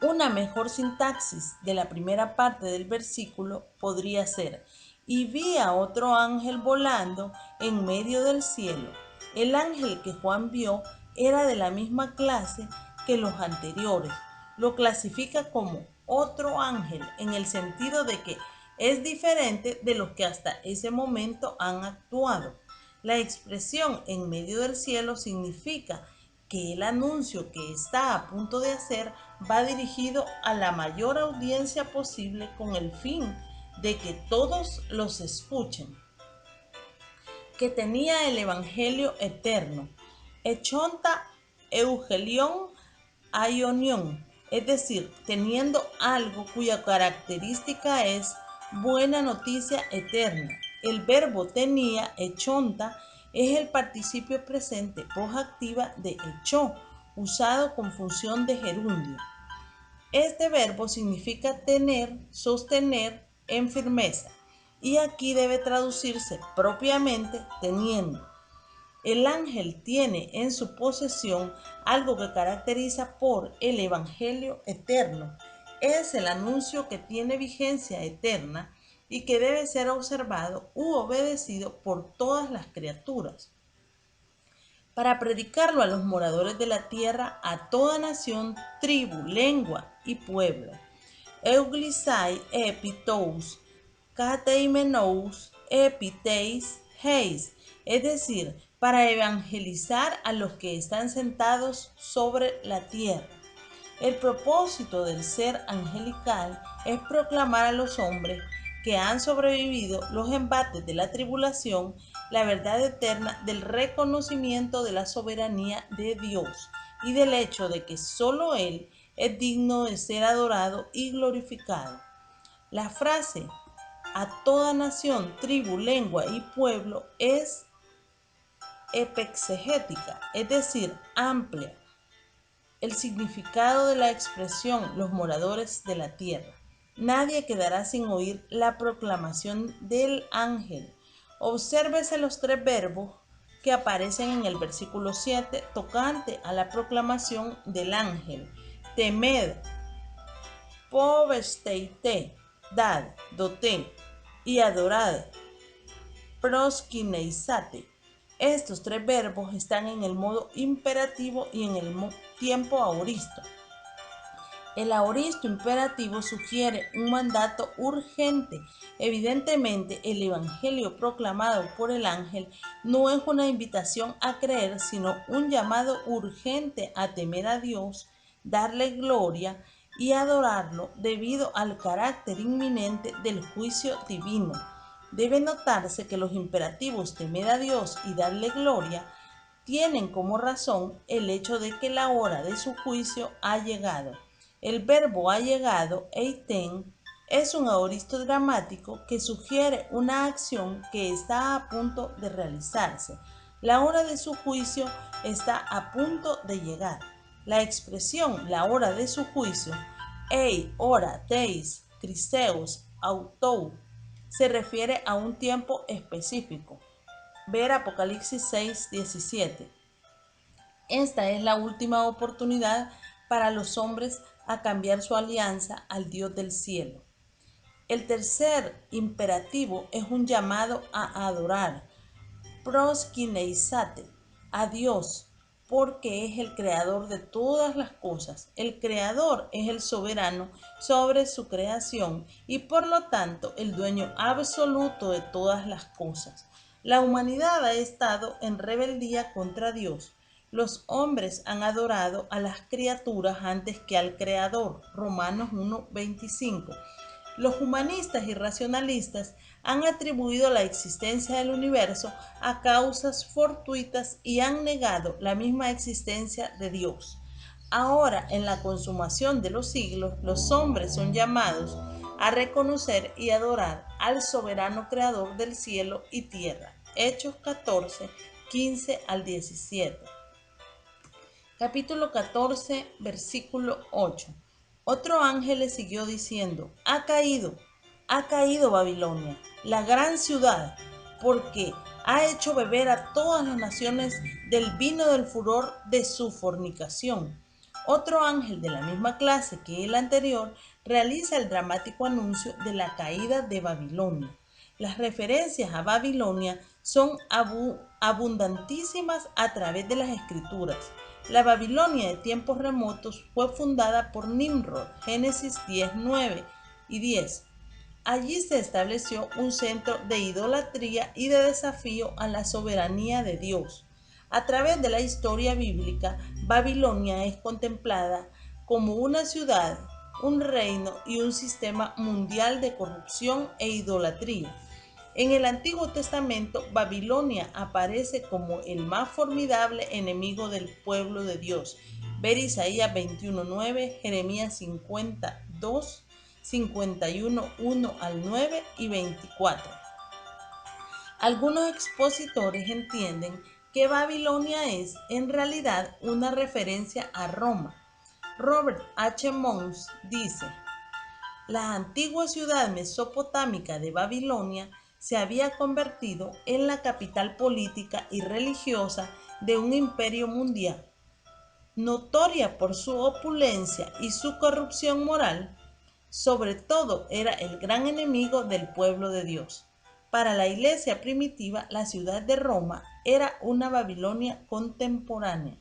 Una mejor sintaxis de la primera parte del versículo podría ser: y vi a otro ángel volando en medio del cielo. El ángel que Juan vio era de la misma clase que los anteriores. Lo clasifica como otro ángel en el sentido de que es diferente de los que hasta ese momento han actuado. La expresión en medio del cielo significa que el anuncio que está a punto de hacer va dirigido a la mayor audiencia posible con el fin de que todos los escuchen. Que tenía el Evangelio eterno. Echonta Eugelion Aionion, es decir, teniendo algo cuya característica es buena noticia eterna. El verbo tenía, echonta, es el participio presente voz activa de echó, usado con función de gerundio. Este verbo significa tener, sostener en firmeza, y aquí debe traducirse propiamente teniendo. El ángel tiene en su posesión algo que caracteriza por el Evangelio eterno. Es el anuncio que tiene vigencia eterna y que debe ser observado u obedecido por todas las criaturas. Para predicarlo a los moradores de la tierra, a toda nación, tribu, lengua y pueblo. Euglisai epitous, kateimenous epiteis heis, es decir, para evangelizar a los que están sentados sobre la tierra. El propósito del ser angelical es proclamar a los hombres que han sobrevivido los embates de la tribulación la verdad eterna del reconocimiento de la soberanía de Dios y del hecho de que solo Él es digno de ser adorado y glorificado. La frase a toda nación, tribu, lengua y pueblo es epexegética, es decir, amplia. El significado de la expresión los moradores de la tierra. Nadie quedará sin oír la proclamación del ángel. Obsérvese los tres verbos que aparecen en el versículo 7 tocante a la proclamación del ángel. Temed, povesteite, dad, doté, y adorad, proskineizate. Estos tres verbos están en el modo imperativo y en el tiempo aoristo. El aoristo imperativo sugiere un mandato urgente. Evidentemente, el evangelio proclamado por el ángel no es una invitación a creer, sino un llamado urgente a temer a Dios, darle gloria y adorarlo debido al carácter inminente del juicio divino. Debe notarse que los imperativos temer a Dios y darle gloria tienen como razón el hecho de que la hora de su juicio ha llegado. El verbo ha llegado, eiten, es un aoristo dramático que sugiere una acción que está a punto de realizarse. La hora de su juicio está a punto de llegar. La expresión la hora de su juicio, ei, hora, teis, criseus, autou, se refiere a un tiempo específico. Ver Apocalipsis 6:17. Esta es la última oportunidad para los hombres a cambiar su alianza al Dios del cielo. El tercer imperativo es un llamado a adorar, proskineizate, a Dios, porque es el creador de todas las cosas. El creador es el soberano sobre su creación y por lo tanto el dueño absoluto de todas las cosas. La humanidad ha estado en rebeldía contra Dios. Los hombres han adorado a las criaturas antes que al Creador. Romanos 1:25. Los humanistas y racionalistas han atribuido la existencia del universo a causas fortuitas y han negado la misma existencia de Dios. Ahora, en la consumación de los siglos, los hombres son llamados a reconocer y adorar al soberano creador del cielo y tierra. Hechos 14, 15 al 17. Capítulo 14, versículo 8. Otro ángel le siguió diciendo, ha caído Babilonia, la gran ciudad, porque ha hecho beber a todas las naciones del vino del furor de su fornicación. Otro ángel de la misma clase que el anterior realiza el dramático anuncio de la caída de Babilonia. Las referencias a Babilonia son abundantísimas a través de las escrituras. La Babilonia de tiempos remotos fue fundada por Nimrod, Génesis 10, 9 y 10. Allí se estableció un centro de idolatría y de desafío a la soberanía de Dios. A través de la historia bíblica, Babilonia es contemplada como una ciudad, un reino y un sistema mundial de corrupción e idolatría. En el Antiguo Testamento, Babilonia aparece como el más formidable enemigo del pueblo de Dios. Ver Isaías 21:9, Jeremías 52, 51, 1 al 9 y 24. Algunos expositores entienden que Babilonia es en realidad una referencia a Roma. Robert H. Mons dice: la antigua ciudad mesopotámica de Babilonia se había convertido en la capital política y religiosa de un imperio mundial. Notoria por su opulencia y su corrupción moral, sobre todo era el gran enemigo del pueblo de Dios. Para la iglesia primitiva, la ciudad de Roma era una Babilonia contemporánea.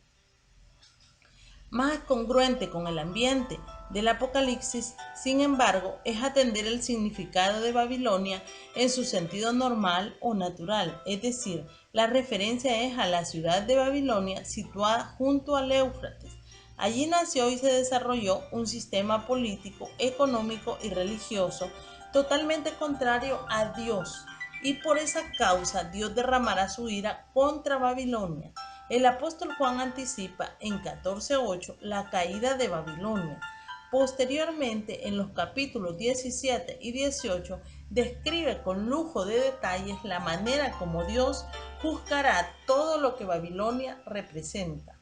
Más congruente con el ambiente del Apocalipsis, sin embargo, es atender el significado de Babilonia en su sentido normal o natural, es decir, la referencia es a la ciudad de Babilonia situada junto al Éufrates. Allí nació y se desarrolló un sistema político, económico y religioso totalmente contrario a Dios, y por esa causa Dios derramará su ira contra Babilonia. El apóstol Juan anticipa en 14:8 la caída de Babilonia. Posteriormente, en los capítulos 17 y 18, describe con lujo de detalles la manera como Dios juzgará todo lo que Babilonia representa.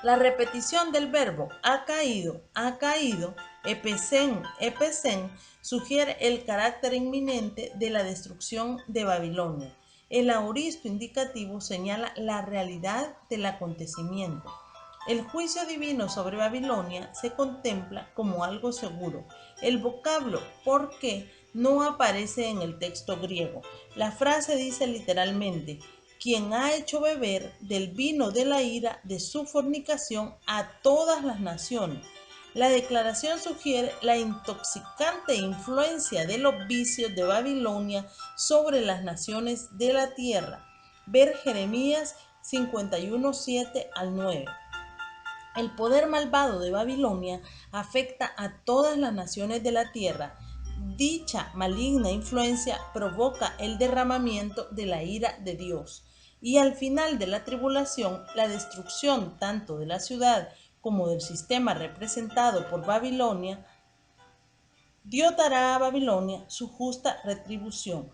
La repetición del verbo ha caído, epesen, sugiere el carácter inminente de la destrucción de Babilonia. El aoristo indicativo señala la realidad del acontecimiento. El juicio divino sobre Babilonia se contempla como algo seguro. El vocablo ¿por qué? No aparece en el texto griego. La frase dice literalmente: quien ha hecho beber del vino de la ira de su fornicación a todas las naciones. La declaración sugiere la intoxicante influencia de los vicios de Babilonia sobre las naciones de la tierra. Ver Jeremías 51, 7 al 9. El poder malvado de Babilonia afecta a todas las naciones de la tierra. Dicha maligna influencia provoca el derramamiento de la ira de Dios. Y al final de la tribulación, la destrucción tanto de la ciudad como del sistema representado por Babilonia. Dios dará a Babilonia su justa retribución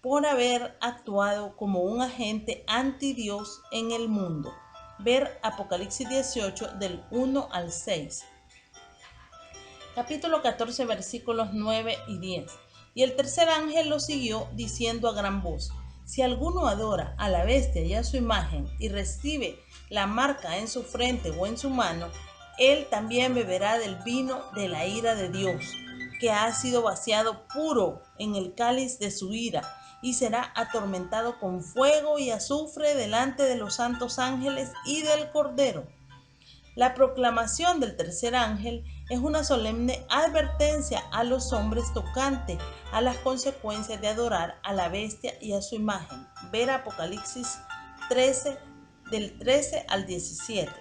por haber actuado como un agente anti Dios en el mundo. Ver Apocalipsis 18 del 1 al 6. Capítulo 14 versículos 9 y 10. Y el tercer ángel lo siguió diciendo a gran voz: si alguno adora a la bestia y a su imagen y recibe la marca en su frente o en su mano, él también beberá del vino de la ira de Dios, que ha sido vaciado puro en el cáliz de su ira, y será atormentado con fuego y azufre delante de los santos ángeles y del Cordero. La proclamación del tercer ángel es una solemne advertencia a los hombres tocante a las consecuencias de adorar a la bestia y a su imagen. Ver Apocalipsis 13 del 13 al 17.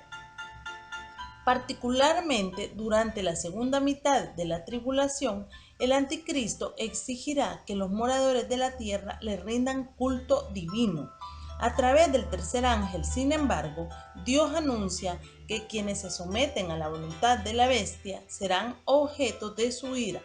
Particularmente durante la segunda mitad de la tribulación, el anticristo exigirá que los moradores de la tierra le rindan culto divino. A través del tercer ángel, sin embargo, Dios anuncia que quienes se someten a la voluntad de la bestia serán objeto de su ira.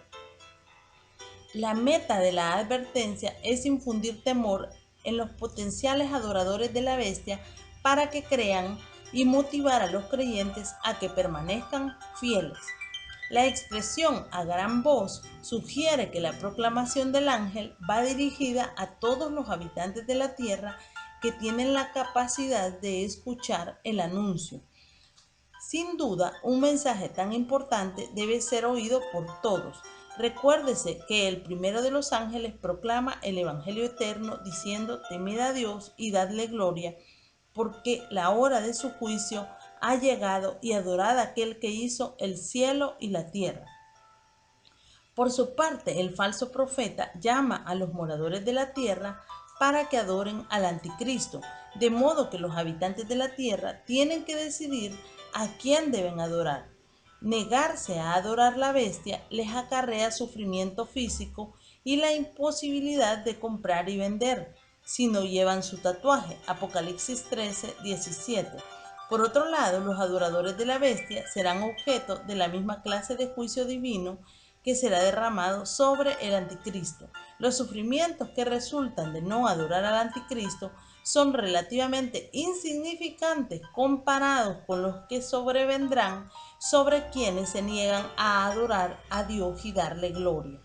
La meta de la advertencia es infundir temor en los potenciales adoradores de la bestia para que crean y motivar a los creyentes a que permanezcan fieles. La expresión a gran voz sugiere que la proclamación del ángel va dirigida a todos los habitantes de la tierra que tienen la capacidad de escuchar el anuncio. Sin duda, un mensaje tan importante debe ser oído por todos. Recuérdese que el primero de los ángeles proclama el Evangelio eterno diciendo: temed a Dios y dadle gloria, porque la hora de su juicio ha llegado, y adorad a aquel que hizo el cielo y la tierra. Por su parte, el falso profeta llama a los moradores de la tierra para que adoren al anticristo, de modo que los habitantes de la tierra tienen que decidir a quién deben adorar. Negarse a adorar la bestia les acarrea sufrimiento físico y la imposibilidad de comprar y vender si no llevan su tatuaje. Apocalipsis 13:17. Por otro lado, los adoradores de la bestia serán objeto de la misma clase de juicio divino que será derramado sobre el anticristo. Los sufrimientos que resultan de no adorar al anticristo son relativamente insignificantes comparados con los que sobrevendrán sobre quienes se niegan a adorar a Dios y darle gloria.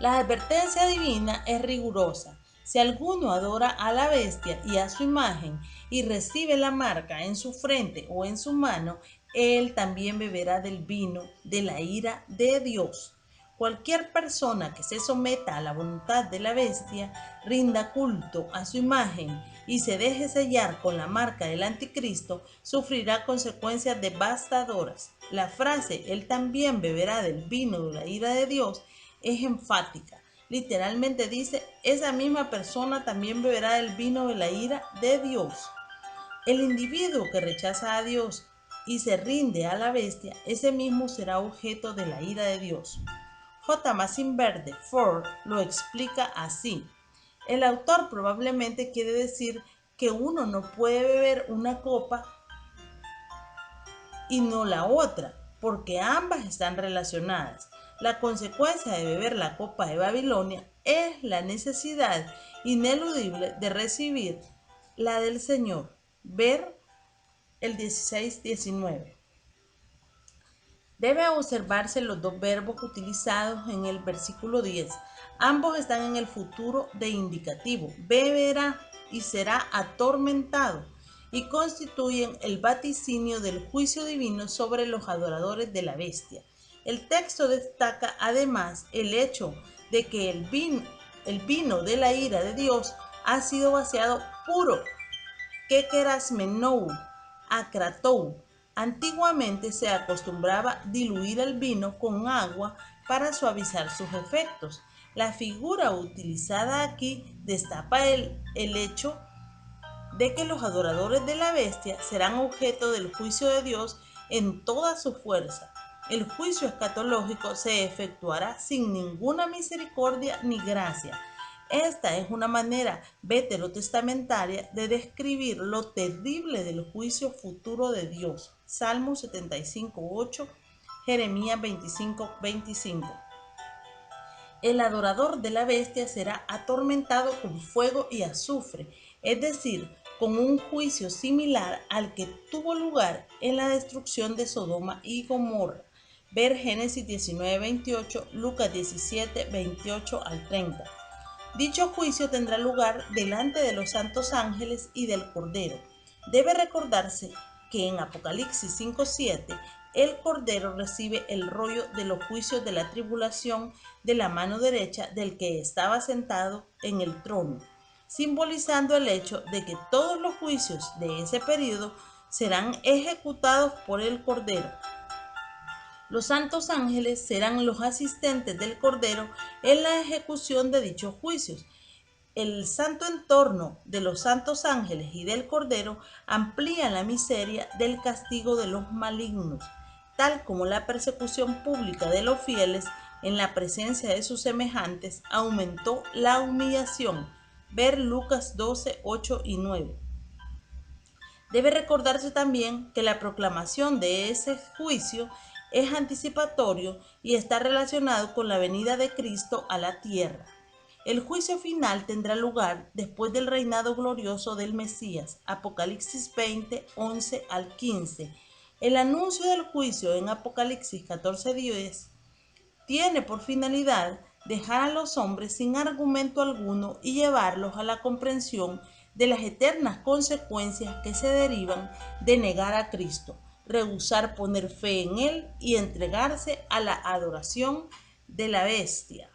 La advertencia divina es rigurosa. Si alguno adora a la bestia y a su imagen y recibe la marca en su frente o en su mano, él también beberá del vino de la ira de Dios. Cualquier persona que se someta a la voluntad de la bestia, rinda culto a su imagen y se deje sellar con la marca del anticristo, sufrirá consecuencias devastadoras. La frase "él también beberá del vino de la ira de Dios" es enfática. Literalmente dice: esa misma persona también beberá del vino de la ira de Dios. El individuo que rechaza a Dios y se rinde a la bestia, ese mismo será objeto de la ira de Dios. J. Massin Verde Ford lo explica así: el autor probablemente quiere decir que uno no puede beber una copa y no la otra, porque ambas están relacionadas. La consecuencia de beber la copa de Babilonia es la necesidad ineludible de recibir la del Señor. Ver el 16-19. Debe observarse los dos verbos utilizados en el versículo 10. Ambos están en el futuro de indicativo: beberá y será atormentado, y constituyen el vaticinio del juicio divino sobre los adoradores de la bestia. El texto destaca además el hecho de que el vino de la ira de Dios ha sido vaciado puro, kekerasmenou, akratou. Antiguamente se acostumbraba diluir el vino con agua para suavizar sus efectos. La figura utilizada aquí destapa el hecho de que los adoradores de la bestia serán objeto del juicio de Dios en toda su fuerza. El juicio escatológico se efectuará sin ninguna misericordia ni gracia. Esta es una manera veterotestamentaria de describir lo terrible del juicio futuro de Dios. Salmo 75:8, Jeremías 25:25. El adorador de la bestia será atormentado con fuego y azufre, es decir, con un juicio similar al que tuvo lugar en la destrucción de Sodoma y Gomorra. Ver Génesis 19:28, Lucas 17:28 al 30. Dicho juicio tendrá lugar delante de los santos ángeles y del Cordero. Debe recordarse que en Apocalipsis 5:7 el Cordero recibe el rollo de los juicios de la tribulación de la mano derecha del que estaba sentado en el trono, simbolizando el hecho de que todos los juicios de ese período serán ejecutados por el Cordero. Los santos ángeles serán los asistentes del Cordero en la ejecución de dichos juicios. El santo entorno de los santos ángeles y del Cordero amplía la miseria del castigo de los malignos, tal como la persecución pública de los fieles en la presencia de sus semejantes aumentó la humillación. Ver Lucas 12:8 y 9. Debe recordarse también que la proclamación de ese juicio es anticipatorio y está relacionado con la venida de Cristo a la tierra. El juicio final tendrá lugar después del reinado glorioso del Mesías. Apocalipsis 20:11 al 15. El anuncio del juicio en Apocalipsis 14:10 tiene por finalidad dejar a los hombres sin argumento alguno y llevarlos a la comprensión de las eternas consecuencias que se derivan de negar a Cristo. rehusar poner fe en él y entregarse a la adoración de la bestia.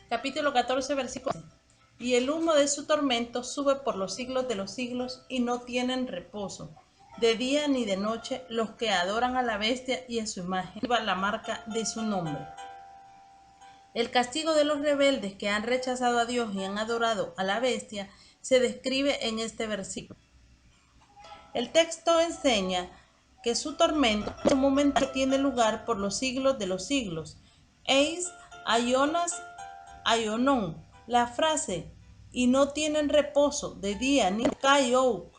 Capítulo 14, versículo 11. Y el humo de su tormento sube por los siglos de los siglos y no tienen reposo, de día ni de noche, los que adoran a la bestia y a su imagen, lleva la marca de su nombre. El castigo de los rebeldes que han rechazado a Dios y han adorado a la bestia se describe en este versículo. El texto enseña que su tormento en un momento tiene lugar por los siglos de los siglos. Eis aionas aionon. La frase y no tienen reposo de día ni kaiouk,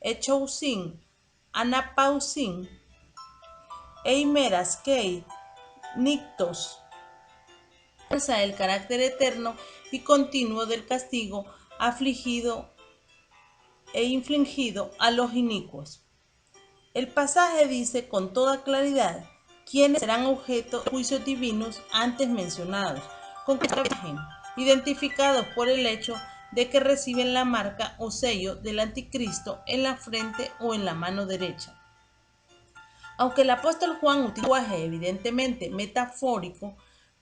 echousin, anapausin, eimeras kei, nictos. El carácter eterno y continuo del castigo afligido e infligido a los inicuos. El pasaje dice con toda claridad quiénes serán objeto de juicios divinos antes mencionados, identificados por el hecho de que reciben la marca o sello del anticristo en la frente o en la mano derecha. Aunque el apóstol Juan utiliza un lenguaje evidentemente metafórico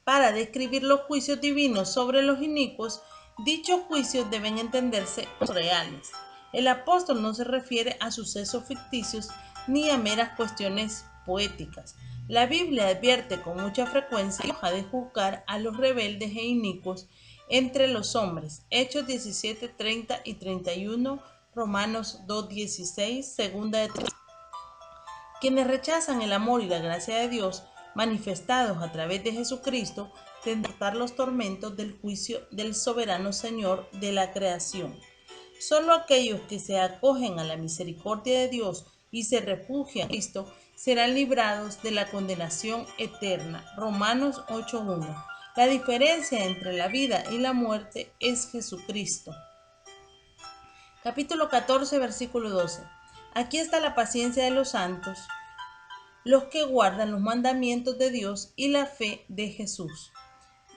para describir los juicios divinos sobre los inicuos, dichos juicios deben entenderse como reales. El apóstol no se refiere a sucesos ficticios ni a meras cuestiones poéticas. La Biblia advierte con mucha frecuencia que de juzgar a los rebeldes e inicuos entre los hombres. Hechos 17, 30 y 31, Romanos 2, 16, 2 de Quienes rechazan el amor y la gracia de Dios manifestados a través de Jesucristo tendrán los tormentos del juicio del soberano Señor de la creación. Solo aquellos que se acogen a la misericordia de Dios y se refugian en Cristo serán librados de la condenación eterna. Romanos 8:1. La diferencia entre la vida y la muerte es Jesucristo. Capítulo 14, versículo 12. Aquí está la paciencia de los santos, los que guardan los mandamientos de Dios y la fe de Jesús.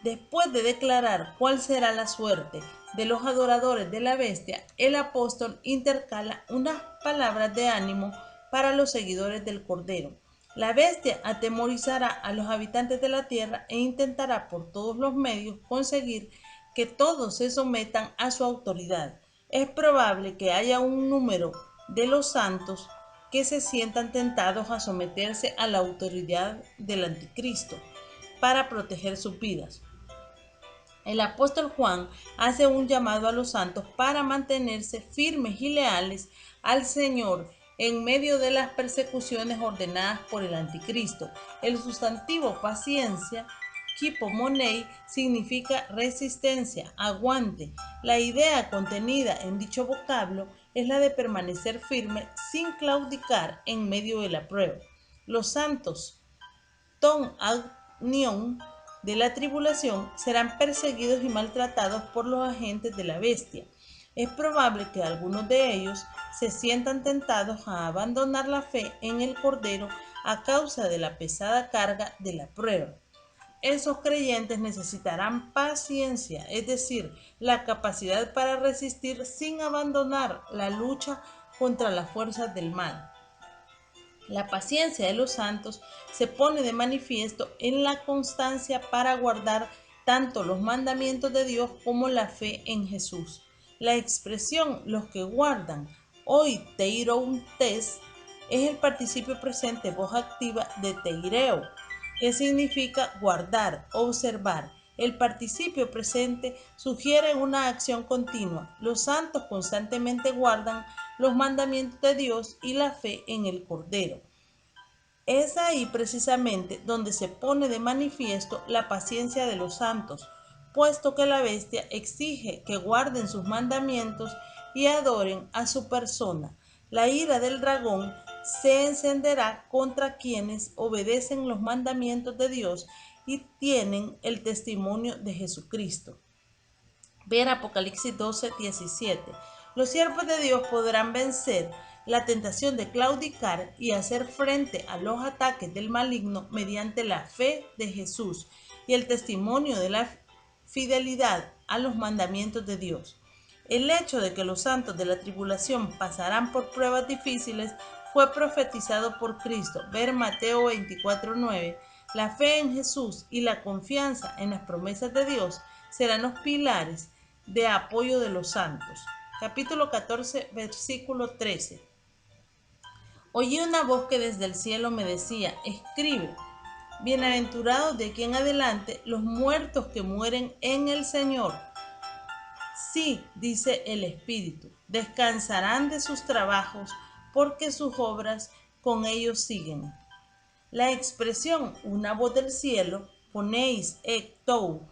Después de declarar cuál será la suerte de los adoradores de la bestia, el apóstol intercala unas palabras de ánimo para los seguidores del Cordero. La bestia atemorizará a los habitantes de la tierra e intentará por todos los medios conseguir que todos se sometan a su autoridad. Es probable que haya un número de los santos que se sientan tentados a someterse a la autoridad del anticristo para proteger sus vidas. El apóstol Juan hace un llamado a los santos para mantenerse firmes y leales al Señor en medio de las persecuciones ordenadas por el anticristo. El sustantivo paciencia, kipomonei, significa resistencia, aguante. La idea contenida en dicho vocablo es la de permanecer firme sin claudicar en medio de la prueba. Los santos, ton agnion, de la tribulación serán perseguidos y maltratados por los agentes de la bestia. Es probable que algunos de ellos se sientan tentados a abandonar la fe en el Cordero a causa de la pesada carga de la prueba. Esos creyentes necesitarán paciencia, es decir, la capacidad para resistir sin abandonar la lucha contra las fuerzas del mal. La paciencia de los santos se pone de manifiesto en la constancia para guardar tanto los mandamientos de Dios como la fe en Jesús. La expresión los que guardan, hoy teirountes, es el participio presente voz activa de teireo, que significa guardar, observar. El participio presente sugiere una acción continua. Los santos constantemente guardan los mandamientos de Dios y la fe en el Cordero. Es ahí precisamente donde se pone de manifiesto la paciencia de los santos, puesto que la bestia exige que guarden sus mandamientos y adoren a su persona. La ira del dragón se encenderá contra quienes obedecen los mandamientos de Dios y tienen el testimonio de Jesucristo. Ver Apocalipsis 12:17. Los siervos de Dios podrán vencer la tentación de claudicar y hacer frente a los ataques del maligno mediante la fe de Jesús y el testimonio de la fidelidad a los mandamientos de Dios. El hecho de que los santos de la tribulación pasarán por pruebas difíciles fue profetizado por Cristo. Ver Mateo 24:9. La fe en Jesús y la confianza en las promesas de Dios serán los pilares de apoyo de los santos. Capítulo 14, versículo 13. Oí una voz que desde el cielo me decía: escribe, bienaventurados de aquí en adelante los muertos que mueren en el Señor. Sí, dice el Espíritu, descansarán de sus trabajos porque sus obras con ellos siguen. La expresión una voz del cielo, ponéis tou,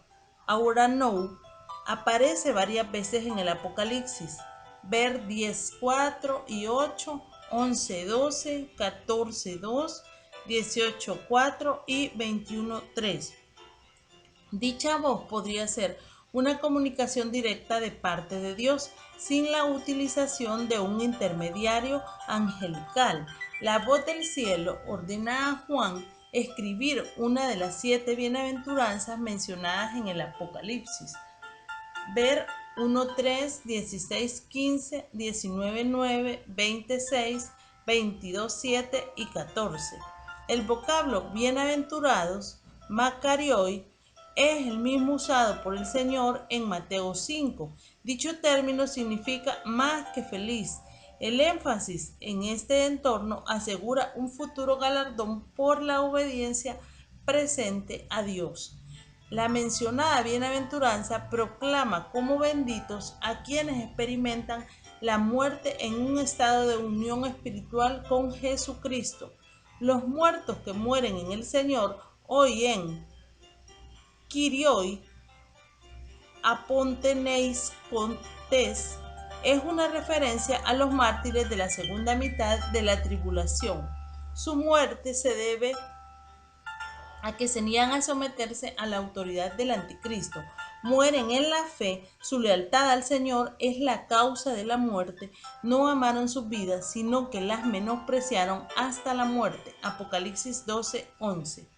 ahora no, aparece varias veces en el Apocalipsis. Ver 10:4 y 8, 11:12, 14:2, 18:4 y 21:3. Dicha voz podría ser una comunicación directa de parte de Dios sin la utilización de un intermediario angelical. La voz del cielo ordena a Juan escribir una de las 7 bienaventuranzas mencionadas en el Apocalipsis. Ver 1:3, 16:15, 19:9, 26, 22:7 y 14. El vocablo bienaventurados, makarioi, es el mismo usado por el Señor en Mateo 5. Dicho término significa más que feliz. El énfasis en este entorno asegura un futuro galardón por la obediencia presente a Dios. La mencionada bienaventuranza proclama como benditos a quienes experimentan la muerte en un estado de unión espiritual con Jesucristo. Los muertos que mueren en el Señor hoy en Kyrioi aponteneis contes es una referencia a los mártires de la segunda mitad de la tribulación. Su muerte se debe a que se niegan a someterse a la autoridad del anticristo. Mueren en la fe, su lealtad al Señor es la causa de la muerte. No amaron sus vidas, sino que las menospreciaron hasta la muerte. Apocalipsis 12:11.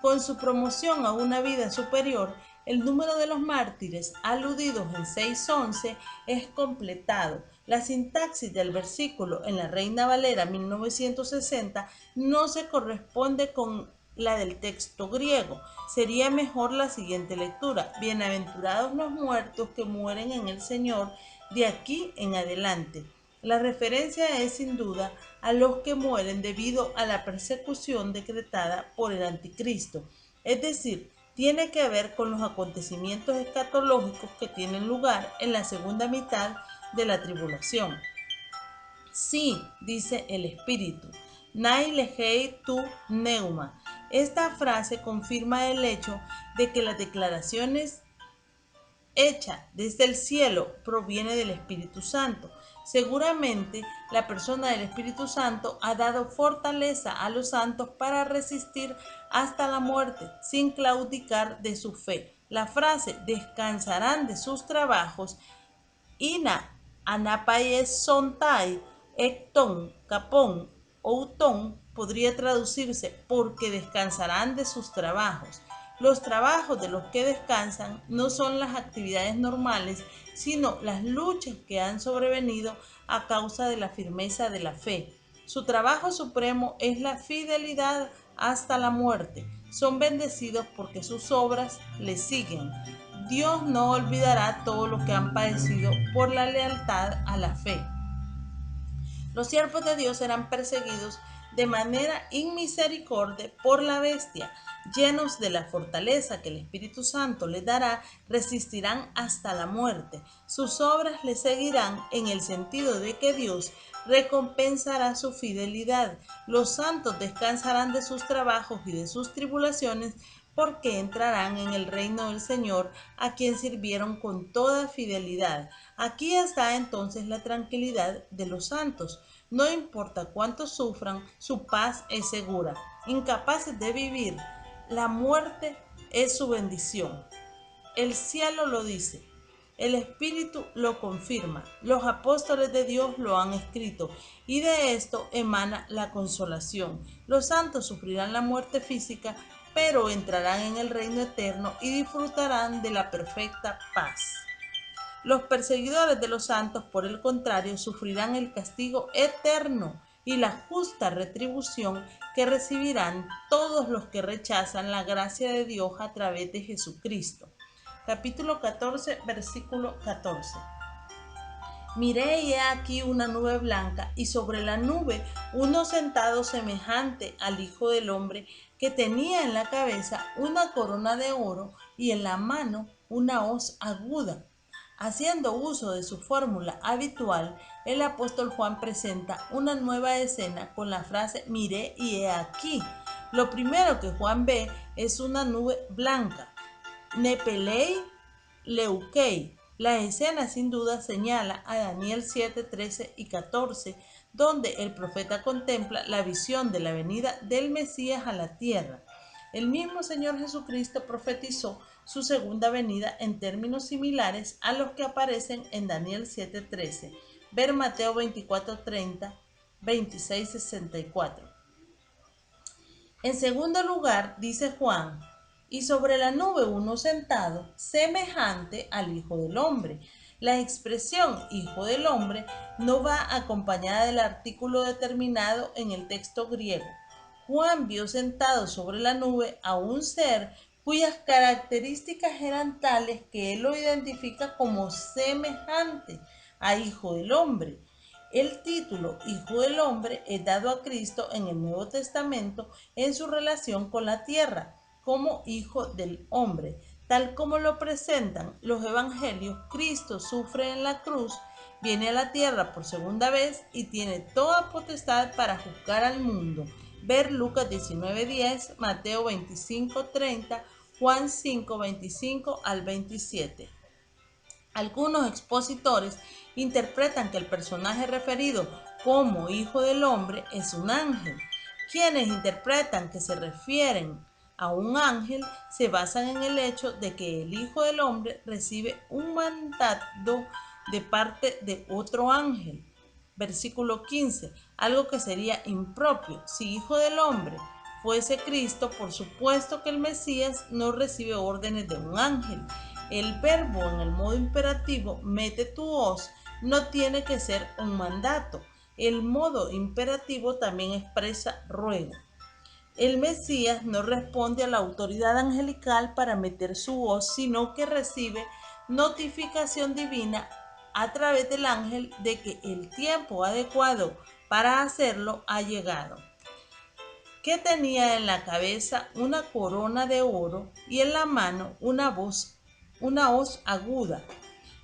Con su promoción a una vida superior, el número de los mártires aludidos en 6:11 es completado. La sintaxis del versículo en la Reina Valera 1960 no se corresponde con la del texto griego. Sería mejor la siguiente lectura: bienaventurados los muertos que mueren en el Señor de aquí en adelante. La referencia es sin duda a los que mueren debido a la persecución decretada por el anticristo, es decir, tiene que ver con los acontecimientos escatológicos que tienen lugar en la segunda mitad de la tribulación. Sí, dice el Espíritu, nai legei tu neuma. Esta frase confirma el hecho de que las declaraciones hecha desde el cielo proviene del Espíritu Santo. Seguramente la persona del Espíritu Santo ha dado fortaleza a los santos para resistir hasta la muerte sin claudicar de su fe. La frase descansarán de sus trabajos, ina anapaesontai, ecton, capón, outon, podría traducirse porque descansarán de sus trabajos. Los trabajos de los que descansan no son las actividades normales, sino las luchas que han sobrevenido a causa de la firmeza de la fe. Su trabajo supremo es la fidelidad hasta la muerte. Son bendecidos porque sus obras le siguen. Dios no olvidará todo lo que han padecido por la lealtad a la fe. Los siervos de Dios serán perseguidos de manera inmisericordia por la bestia. Llenos de la fortaleza que el Espíritu Santo les dará, resistirán hasta la muerte. Sus obras les seguirán en el sentido de que Dios recompensará su fidelidad. Los santos descansarán de sus trabajos y de sus tribulaciones porque entrarán en el reino del Señor, a quien sirvieron con toda fidelidad. Aquí está entonces la tranquilidad de los santos. No importa cuánto sufran, su paz es segura. Incapaces de vivir, la muerte es su bendición. El cielo lo dice. El Espíritu lo confirma. Los apóstoles de Dios lo han escrito y de esto emana la consolación. Los santos sufrirán la muerte física, pero entrarán en el reino eterno y disfrutarán de la perfecta paz. Los perseguidores de los santos, por el contrario, sufrirán el castigo eterno y la justa retribución que recibirán todos los que rechazan la gracia de Dios a través de Jesucristo. Capítulo 14, versículo 14. Miré y he aquí una nube blanca, y sobre la nube uno sentado semejante al Hijo del Hombre, que tenía en la cabeza una corona de oro y en la mano una hoz aguda. Haciendo uso de su fórmula habitual, el apóstol Juan presenta una nueva escena con la frase miré y he aquí. Lo primero que Juan ve es una nube blanca. Nepelei Leuquei. La escena sin duda señala a Daniel 7, 13 y 14, donde el profeta contempla la visión de la venida del Mesías a la tierra. El mismo Señor Jesucristo profetizó su segunda venida en términos similares a los que aparecen en Daniel 7:13. Ver Mateo 24:30, 26:64. En segundo lugar, dice Juan, y sobre la nube uno sentado, semejante al Hijo del Hombre. La expresión Hijo del Hombre no va acompañada del artículo determinado en el texto griego. Juan vio sentado sobre la nube a un ser cuyas características eran tales que él lo identifica como semejante a Hijo del Hombre. El título Hijo del Hombre es dado a Cristo en el Nuevo Testamento en su relación con la tierra, como Hijo del Hombre. Tal como lo presentan los evangelios, Cristo sufre en la cruz, viene a la tierra por segunda vez y tiene toda potestad para juzgar al mundo. Ver Lucas 19:10, Mateo 25:30, Juan 5:25 al 27. Algunos expositores interpretan que el personaje referido como Hijo del Hombre es un ángel. Quienes interpretan que se refieren a un ángel se basan en el hecho de que el Hijo del Hombre recibe un mandato de parte de otro ángel. Versículo 15, algo que sería impropio. Si Hijo del Hombre fuese Cristo, por supuesto que el Mesías no recibe órdenes de un ángel. El verbo en el modo imperativo, mete tu hoz, no tiene que ser un mandato. El modo imperativo también expresa ruego. El Mesías no responde a la autoridad angelical para meter su hoz, sino que recibe notificación divina a través del ángel de que el tiempo adecuado para hacerlo ha llegado. Que tenía en la cabeza una corona de oro y en la mano una hoz aguda.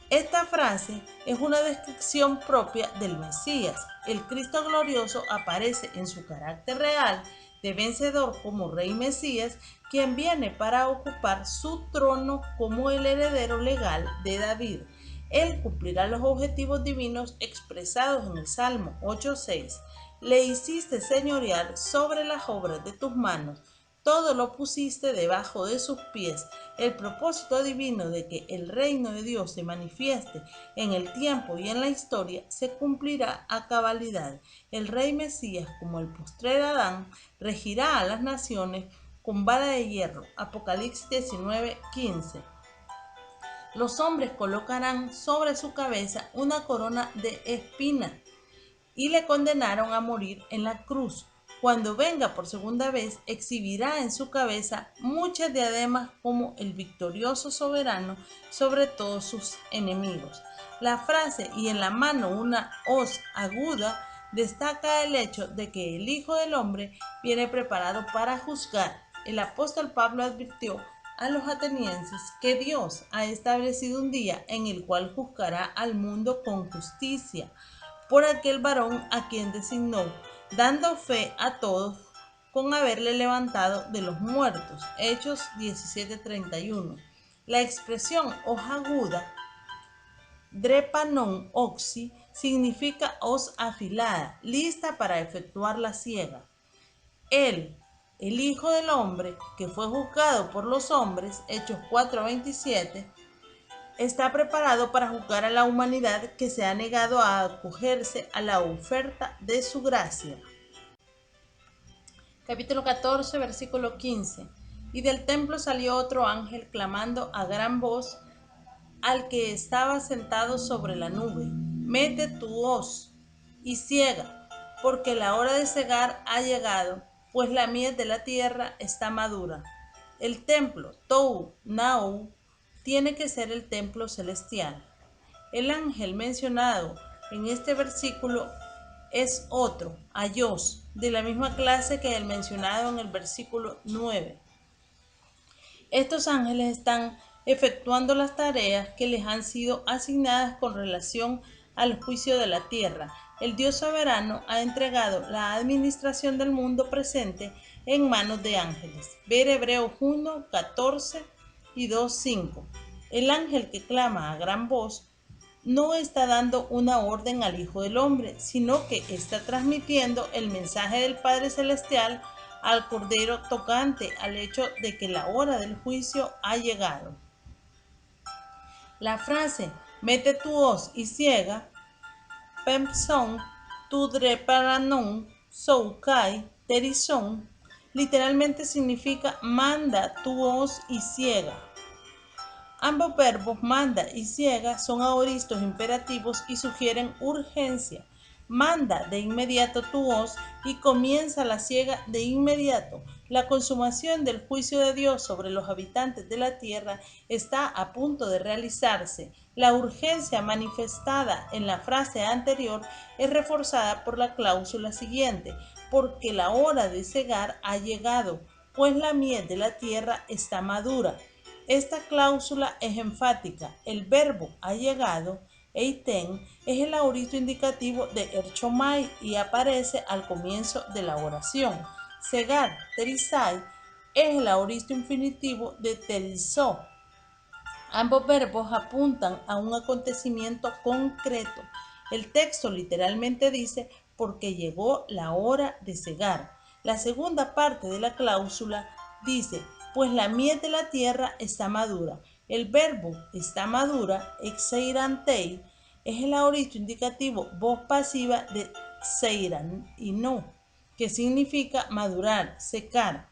Esta frase es una descripción propia del Mesías. El Cristo glorioso aparece en su carácter real de vencedor como Rey Mesías, quien viene para ocupar su trono como el heredero legal de David. Él cumplirá los objetivos divinos expresados en el Salmo 8:6. Le hiciste señorear sobre las obras de tus manos, todo lo pusiste debajo de sus pies. El propósito divino de que el reino de Dios se manifieste en el tiempo y en la historia se cumplirá a cabalidad. El rey Mesías, como el postrer Adán, regirá a las naciones con vara de hierro. Apocalipsis 19:15. Los hombres colocarán sobre su cabeza una corona de espinas y le condenaron a morir en la cruz. Cuando venga por segunda vez, exhibirá en su cabeza muchas diademas como el victorioso soberano sobre todos sus enemigos. La frase y en la mano una hoz aguda destaca el hecho de que el Hijo del Hombre viene preparado para juzgar. El apóstol Pablo advirtió a los atenienses que Dios ha establecido un día en el cual juzgará al mundo con justicia por aquel varón a quien designó, dando fe a todos con haberle levantado de los muertos. Hechos 17:31. La expresión hoja aguda, drepanon oxi, significa hoz afilada, lista para efectuar la siega. Él, el Hijo del Hombre, que fue juzgado por los hombres, Hechos 4:27, está preparado para juzgar a la humanidad que se ha negado a acogerse a la oferta de su gracia. Capítulo 14, versículo 15. Y del templo salió otro ángel clamando a gran voz al que estaba sentado sobre la nube: mete tu hoz y ciega, porque la hora de cegar ha llegado, pues la mies de la tierra está madura. El templo, Tou Nau, tiene que ser el templo celestial. El ángel mencionado en este versículo es otro, Ayos, de la misma clase que el mencionado en el versículo 9. Estos ángeles están efectuando las tareas que les han sido asignadas con relación al juicio de la tierra. El Dios soberano ha entregado la administración del mundo presente en manos de ángeles. Ver Hebreos 1, 14 y 2, 5. El ángel que clama a gran voz no está dando una orden al Hijo del Hombre, sino que está transmitiendo el mensaje del Padre Celestial al Cordero tocante al hecho de que la hora del juicio ha llegado. La frase mete tu hoz y ciega, Pempson, Tudreparanon, Soukai, Terison, literalmente significa manda tu hoz y ciega. Ambos verbos manda y ciega son aoristos imperativos y sugieren urgencia. Manda de inmediato tu hoz y comienza la siega de inmediato. La consumación del juicio de Dios sobre los habitantes de la tierra está a punto de realizarse. La urgencia manifestada en la frase anterior es reforzada por la cláusula siguiente: porque la hora de cegar ha llegado, pues la miel de la tierra está madura. Esta cláusula es enfática. El verbo ha llegado, eiten, es el aorito indicativo de erchomai y aparece al comienzo de la oración. Cegar, terizai, es el aorito infinitivo de terizó. Ambos verbos apuntan a un acontecimiento concreto. El texto literalmente dice: porque llegó la hora de cegar. La segunda parte de la cláusula dice: pues la miel de la tierra está madura. El verbo está madura, exeirantei, es el aorito indicativo voz pasiva de seiran y no, que significa madurar, secar.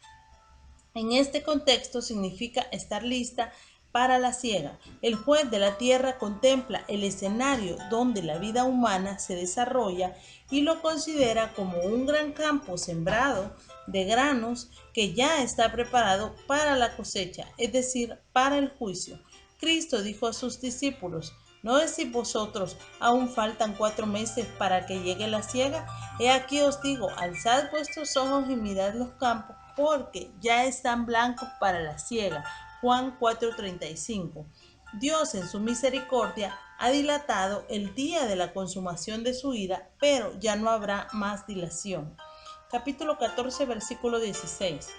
En este contexto significa estar lista para la siega. El juez de la tierra contempla el escenario donde la vida humana se desarrolla y lo considera como un gran campo sembrado de granos que ya está preparado para la cosecha, es decir, para el juicio. Cristo dijo a sus discípulos: ¿no decís vosotros, aún faltan 4 meses para que llegue la siega? He aquí os digo, alzad vuestros ojos y mirad los campos, porque ya están blancos para la siega. Juan 4:35. Dios en su misericordia ha dilatado el día de la consumación de su ira, pero ya no habrá más dilación. Capítulo 14, versículo 16.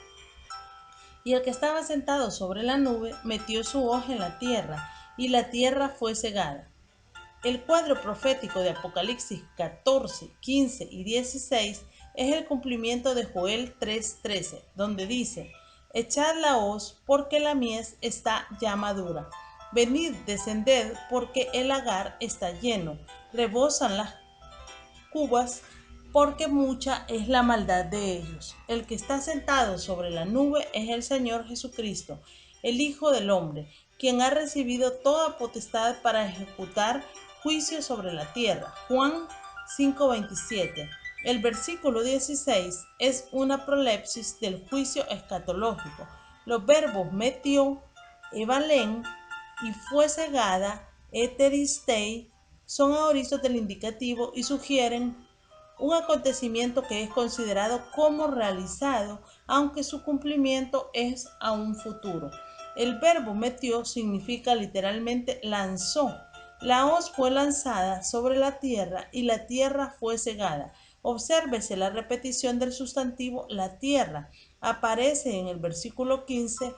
Y el que estaba sentado sobre la nube metió su hoz en la tierra, y la tierra fue cegada. El cuadro profético de Apocalipsis 14, 15 y 16 es el cumplimiento de Joel 3:13, donde dice: echad la hoz, porque la mies está ya madura. Venid, descended, porque el lagar está lleno. Rebosan las cubas, porque mucha es la maldad de ellos. El que está sentado sobre la nube es el Señor Jesucristo, el Hijo del Hombre, quien ha recibido toda potestad para ejecutar juicio sobre la tierra. Juan 5:27. El versículo 16 es una prolepsis del juicio escatológico. Los verbos metió, evalén y fue cegada, eteristei, son aoristos del indicativo y sugieren un acontecimiento que es considerado como realizado, aunque su cumplimiento es aún futuro. El verbo metió significa literalmente lanzó. La hoz fue lanzada sobre la tierra y la tierra fue cegada. Obsérvese la repetición del sustantivo la tierra. Aparece en el versículo 15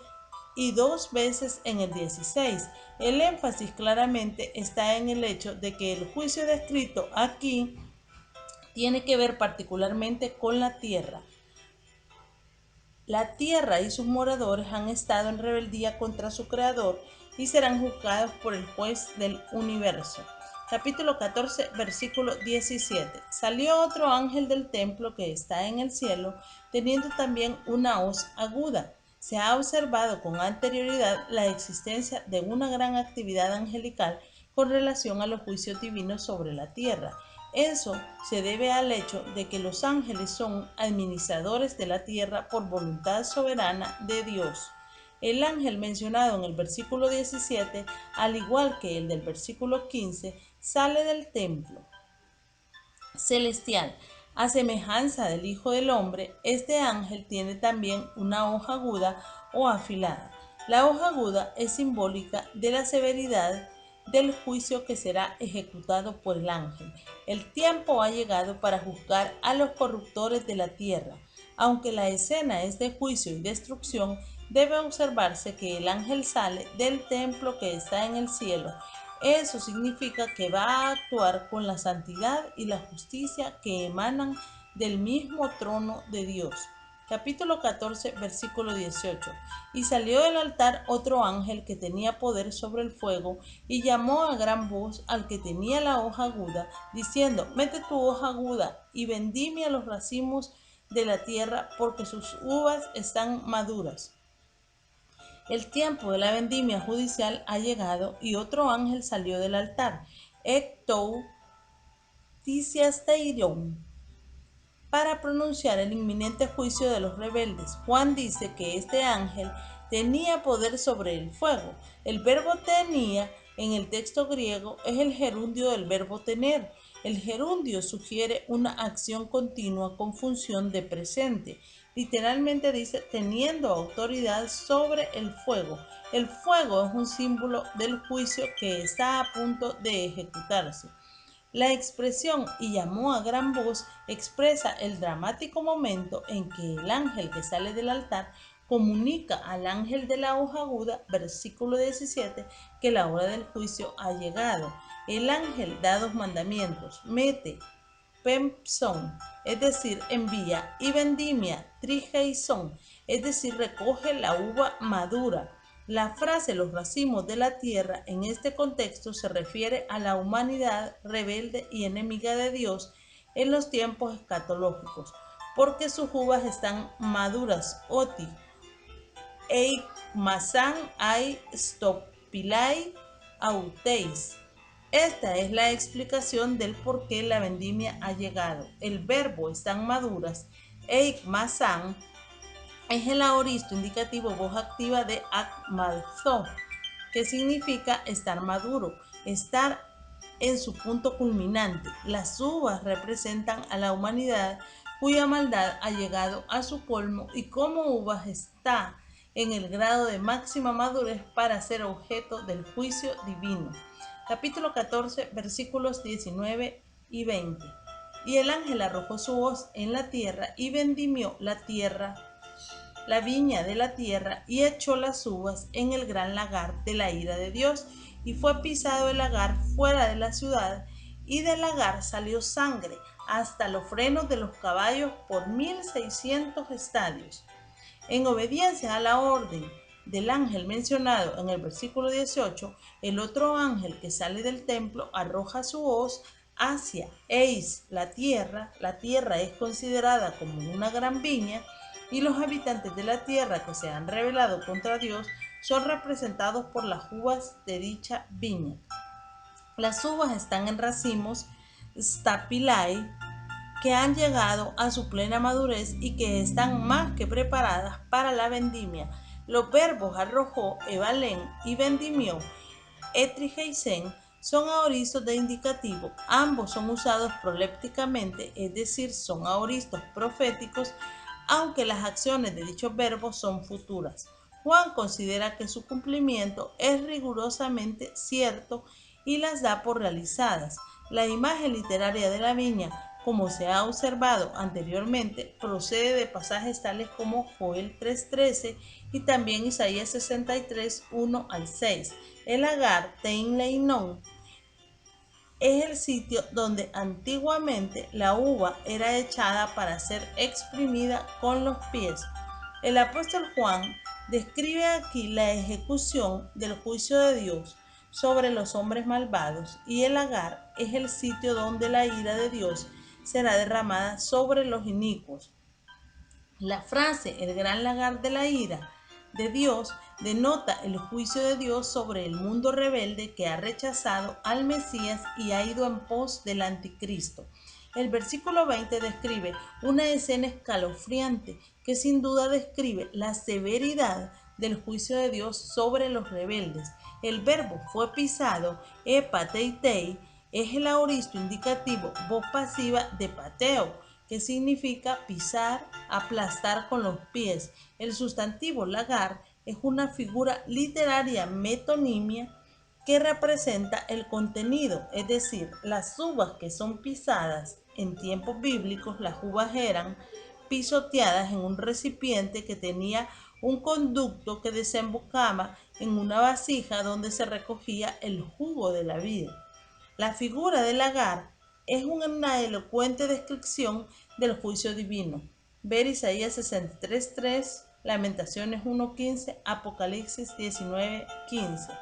y 2 veces en el 16. El énfasis claramente está en el hecho de que el juicio descrito aquí tiene que ver particularmente con la tierra. La tierra y sus moradores han estado en rebeldía contra su creador y serán juzgados por el juez del universo. Capítulo 14, versículo 17. Salió otro ángel del templo que está en el cielo, teniendo también una hoz aguda. Se ha observado con anterioridad la existencia de una gran actividad angelical con relación a los juicios divinos sobre la tierra. Eso se debe al hecho de que los ángeles son administradores de la tierra por voluntad soberana de Dios. El ángel mencionado en el versículo 17, al igual que el del versículo 15, sale del templo celestial. A semejanza del Hijo del Hombre, este ángel tiene también una hoja aguda o afilada. La hoja aguda es simbólica de la severidad del juicio que será ejecutado por el ángel. El tiempo ha llegado para juzgar a los corruptores de la tierra. Aunque la escena es de juicio y destrucción, debe observarse que el ángel sale del templo que está en el cielo. Eso significa que va a actuar con la santidad y la justicia que emanan del mismo trono de Dios. Capítulo 14, versículo 18. Y salió del altar otro ángel que tenía poder sobre el fuego, y llamó a gran voz al que tenía la hoja aguda, diciendo: mete tu hoja aguda y vendimia los racimos de la tierra, porque sus uvas están maduras. El tiempo de la vendimia judicial ha llegado, y otro ángel salió del altar, Ectou Tisiasteirón, para pronunciar el inminente juicio de los rebeldes. Juan dice que este ángel tenía poder sobre el fuego. El verbo tenía en el texto griego es el gerundio del verbo tener. El gerundio sugiere una acción continua con función de presente. Literalmente dice teniendo autoridad sobre el fuego. El fuego es un símbolo del juicio que está a punto de ejecutarse. La expresión "y llamó a gran voz" expresa el dramático momento en que el ángel que sale del altar comunica al ángel de la hoja aguda, versículo 17, que la hora del juicio ha llegado. El ángel da dos mandamientos: mete, pempson, es decir, envía, y vendimia, trigeison, es decir, recoge la uva madura. La frase "los racimos de la tierra" en este contexto se refiere a la humanidad rebelde y enemiga de Dios en los tiempos escatológicos, porque sus uvas están maduras. Oti, eik masan ai stopilai auteis. Esta es la explicación del por qué la vendimia ha llegado. El verbo "están maduras", eik masan, es el aoristo indicativo voz activa de akmalzo, que significa estar maduro, estar en su punto culminante. Las uvas representan a la humanidad cuya maldad ha llegado a su colmo y como uvas está en el grado de máxima madurez para ser objeto del juicio divino. Capítulo 14, versículos 19 y 20. Y el ángel arrojó su hoz en la tierra y vendimió la tierra, la viña de la tierra, y echó las uvas en el gran lagar de la ira de Dios, y fue pisado el lagar fuera de la ciudad, y del lagar salió sangre hasta los frenos de los caballos por 1600 estadios. En obediencia a la orden del ángel mencionado en el versículo 18, el otro ángel que sale del templo arroja su hoz hacia Eis, la tierra. La tierra es considerada como una gran viña, y los habitantes de la tierra que se han rebelado contra Dios son representados por las uvas de dicha viña. Las uvas están en racimos stapilai, que han llegado a su plena madurez y que están más que preparadas para la vendimia. Los verbos arrojó, evalén, y vendimió, etrigeisen, son aoristos de indicativo. Ambos son usados prolépticamente, es decir, son aoristos proféticos, aunque las acciones de dichos verbos son futuras. Juan considera que su cumplimiento es rigurosamente cierto y las da por realizadas. La imagen literaria de la viña, como se ha observado anteriormente, procede de pasajes tales como Joel 3:13 y también Isaías 63, 1 al 6. El lagar Tein Leinon es el sitio donde antiguamente la uva era echada para ser exprimida con los pies. El apóstol Juan describe aquí la ejecución del juicio de Dios sobre los hombres malvados, y el lagar es el sitio donde la ira de Dios será derramada sobre los inicuos. La frase "el gran lagar de la ira" de Dios denota el juicio de Dios sobre el mundo rebelde que ha rechazado al Mesías y ha ido en pos del anticristo. El versículo 20 describe una escena escalofriante que sin duda describe la severidad del juicio de Dios sobre los rebeldes. El verbo fue pisado, epateitei, es el aoristo indicativo voz pasiva de pateo, que significa pisar, aplastar con los pies. El sustantivo lagar es una figura literaria metonimia que representa el contenido, es decir, las uvas que son pisadas. En tiempos bíblicos las uvas eran pisoteadas en un recipiente que tenía un conducto que desembocaba en una vasija donde se recogía el jugo de la vid. La figura del lagar es una elocuente descripción del juicio divino. Ver Isaías 63:3, Lamentaciones 1:15, Apocalipsis 19:15.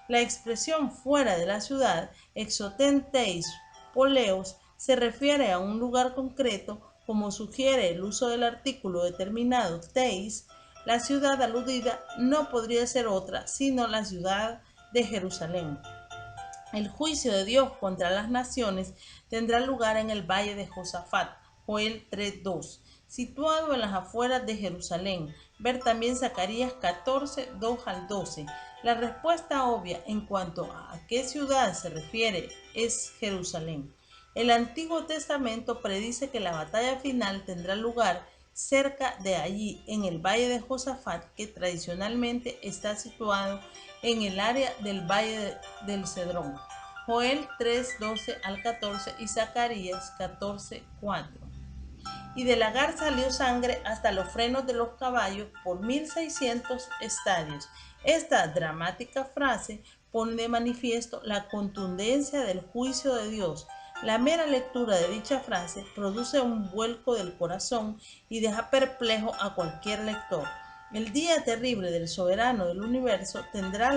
La expresión fuera de la ciudad, exotenteis poleos, se refiere a un lugar concreto, como sugiere el uso del artículo determinado teis. La ciudad aludida no podría ser otra sino la ciudad de Jerusalén. El juicio de Dios contra las naciones tendrá lugar en el valle de Josafat, Joel 3:2, situado en las afueras de Jerusalén. Ver también Zacarías 14:2 al 12. La respuesta obvia en cuanto a qué ciudad se refiere es Jerusalén. El Antiguo Testamento predice que la batalla final tendrá lugar cerca de allí, en el valle de Josafat, que tradicionalmente está situado en el área del valle del Cedrón. Joel 3:12 al 14 y Zacarías 14:4. Y del lagar salió sangre hasta los frenos de los caballos por 1600 estadios. Esta dramática frase pone de manifiesto la contundencia del juicio de Dios. La mera lectura de dicha frase produce un vuelco del corazón y deja perplejo a cualquier lector. El día terrible del soberano del universo tendrá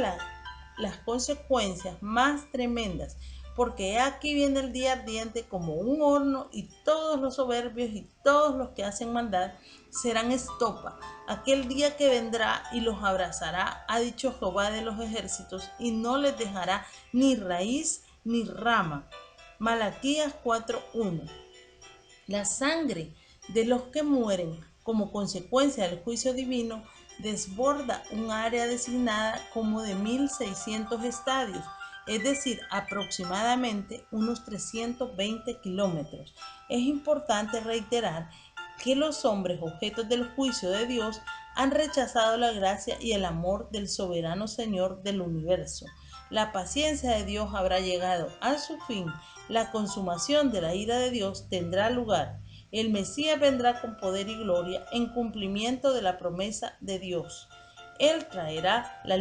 las consecuencias más tremendas, porque aquí viene el día ardiente como un horno, y todos los soberbios y todos los que hacen maldad serán estopa. Aquel día que vendrá y los abrazará, ha dicho Jehová de los ejércitos, y no les dejará ni raíz ni rama. Malaquías 4:1. La sangre de los que mueren como consecuencia del juicio divino desborda un área designada como de 1600 estadios, es decir, aproximadamente unos 320 kilómetros. Es importante reiterar que los hombres objetos del juicio de Dios han rechazado la gracia y el amor del soberano Señor del universo. La paciencia de Dios habrá llegado a su fin. La consumación de la ira de Dios tendrá lugar. El Mesías vendrá con poder y gloria en cumplimiento de la promesa de Dios. Él traerá la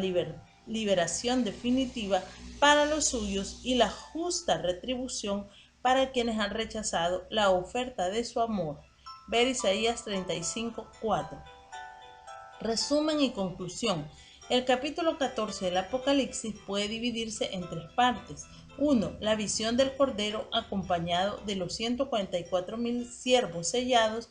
liberación definitiva para los suyos y la justa retribución para quienes han rechazado la oferta de su amor. Ver Isaías 35:4. Resumen y conclusión. El capítulo 14 del Apocalipsis puede dividirse en tres partes. 1. La visión del Cordero acompañado de los 144,000 siervos sellados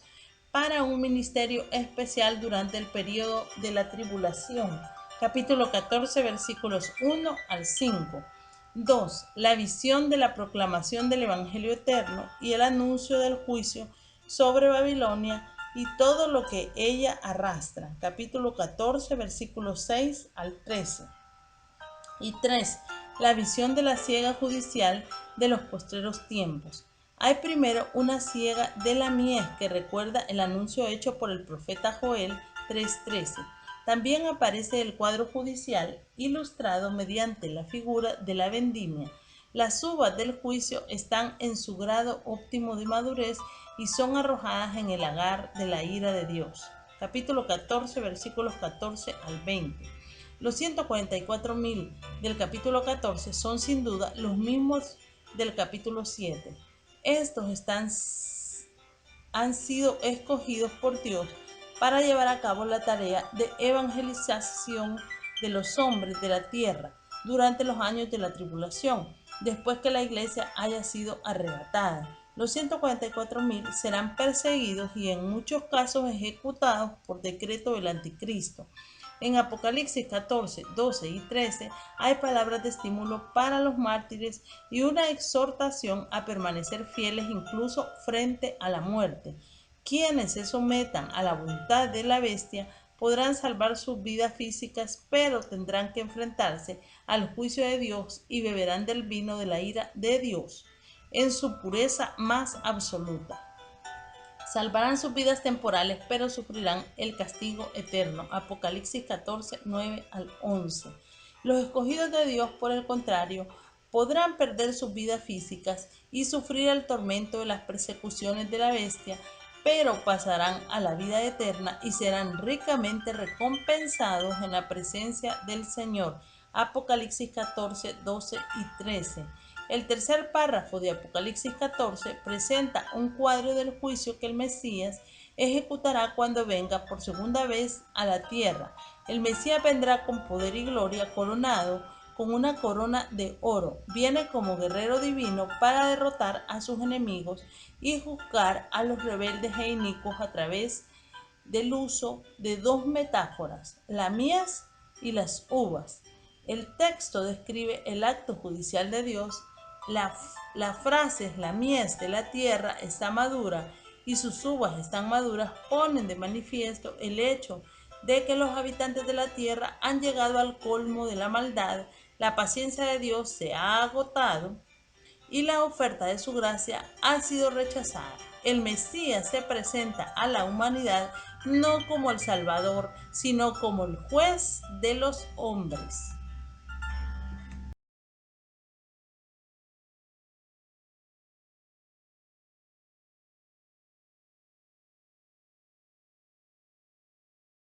para un ministerio especial durante el periodo de la tribulación. Capítulo 14, versículos 1 al 5. 2. La visión de la proclamación del Evangelio eterno y el anuncio del juicio sobre Babilonia y todo lo que ella arrastra. Capítulo 14, versículos 6 al 13. Y 3. La visión de la siega judicial de los postreros tiempos. Hay primero una siega de la mies que recuerda el anuncio hecho por el profeta Joel 3:13. También aparece el cuadro judicial ilustrado mediante la figura de la vendimia. Las uvas del juicio están en su grado óptimo de madurez y son arrojadas en el lagar de la ira de Dios. Capítulo 14, versículos 14 al 20. Los 144,000 del capítulo 14 son sin duda los mismos del capítulo 7. Estos han sido escogidos por Dios para llevar a cabo la tarea de evangelización de los hombres de la tierra durante los años de la tribulación, después que la iglesia haya sido arrebatada. Los 144,000 serán perseguidos y en muchos casos ejecutados por decreto del anticristo. En Apocalipsis 14, 12 y 13 hay palabras de estímulo para los mártires y una exhortación a permanecer fieles incluso frente a la muerte. Quienes se sometan a la voluntad de la bestia podrán salvar sus vidas físicas, pero tendrán que enfrentarse al juicio de Dios y beberán del vino de la ira de Dios en su pureza más absoluta. Salvarán sus vidas temporales, pero sufrirán el castigo eterno. Apocalipsis 14, 9 al 11. Los escogidos de Dios, por el contrario, podrán perder sus vidas físicas y sufrir el tormento de las persecuciones de la bestia, pero pasarán a la vida eterna y serán ricamente recompensados en la presencia del Señor. Apocalipsis 14, 12 y 13. El tercer párrafo de Apocalipsis 14 presenta un cuadro del juicio que el Mesías ejecutará cuando venga por segunda vez a la tierra. El Mesías vendrá con poder y gloria, coronado con una corona de oro. Viene como guerrero divino para derrotar a sus enemigos y juzgar a los rebeldes e inicuos a través del uso de dos metáforas, la mies y las uvas. El texto describe el acto judicial de Dios. La frase la mies de la tierra está madura y sus uvas están maduras ponen de manifiesto el hecho de que los habitantes de la tierra han llegado al colmo de la maldad, la paciencia de Dios se ha agotado y la oferta de su gracia ha sido rechazada. El Mesías se presenta a la humanidad no como el Salvador, sino como el juez de los hombres.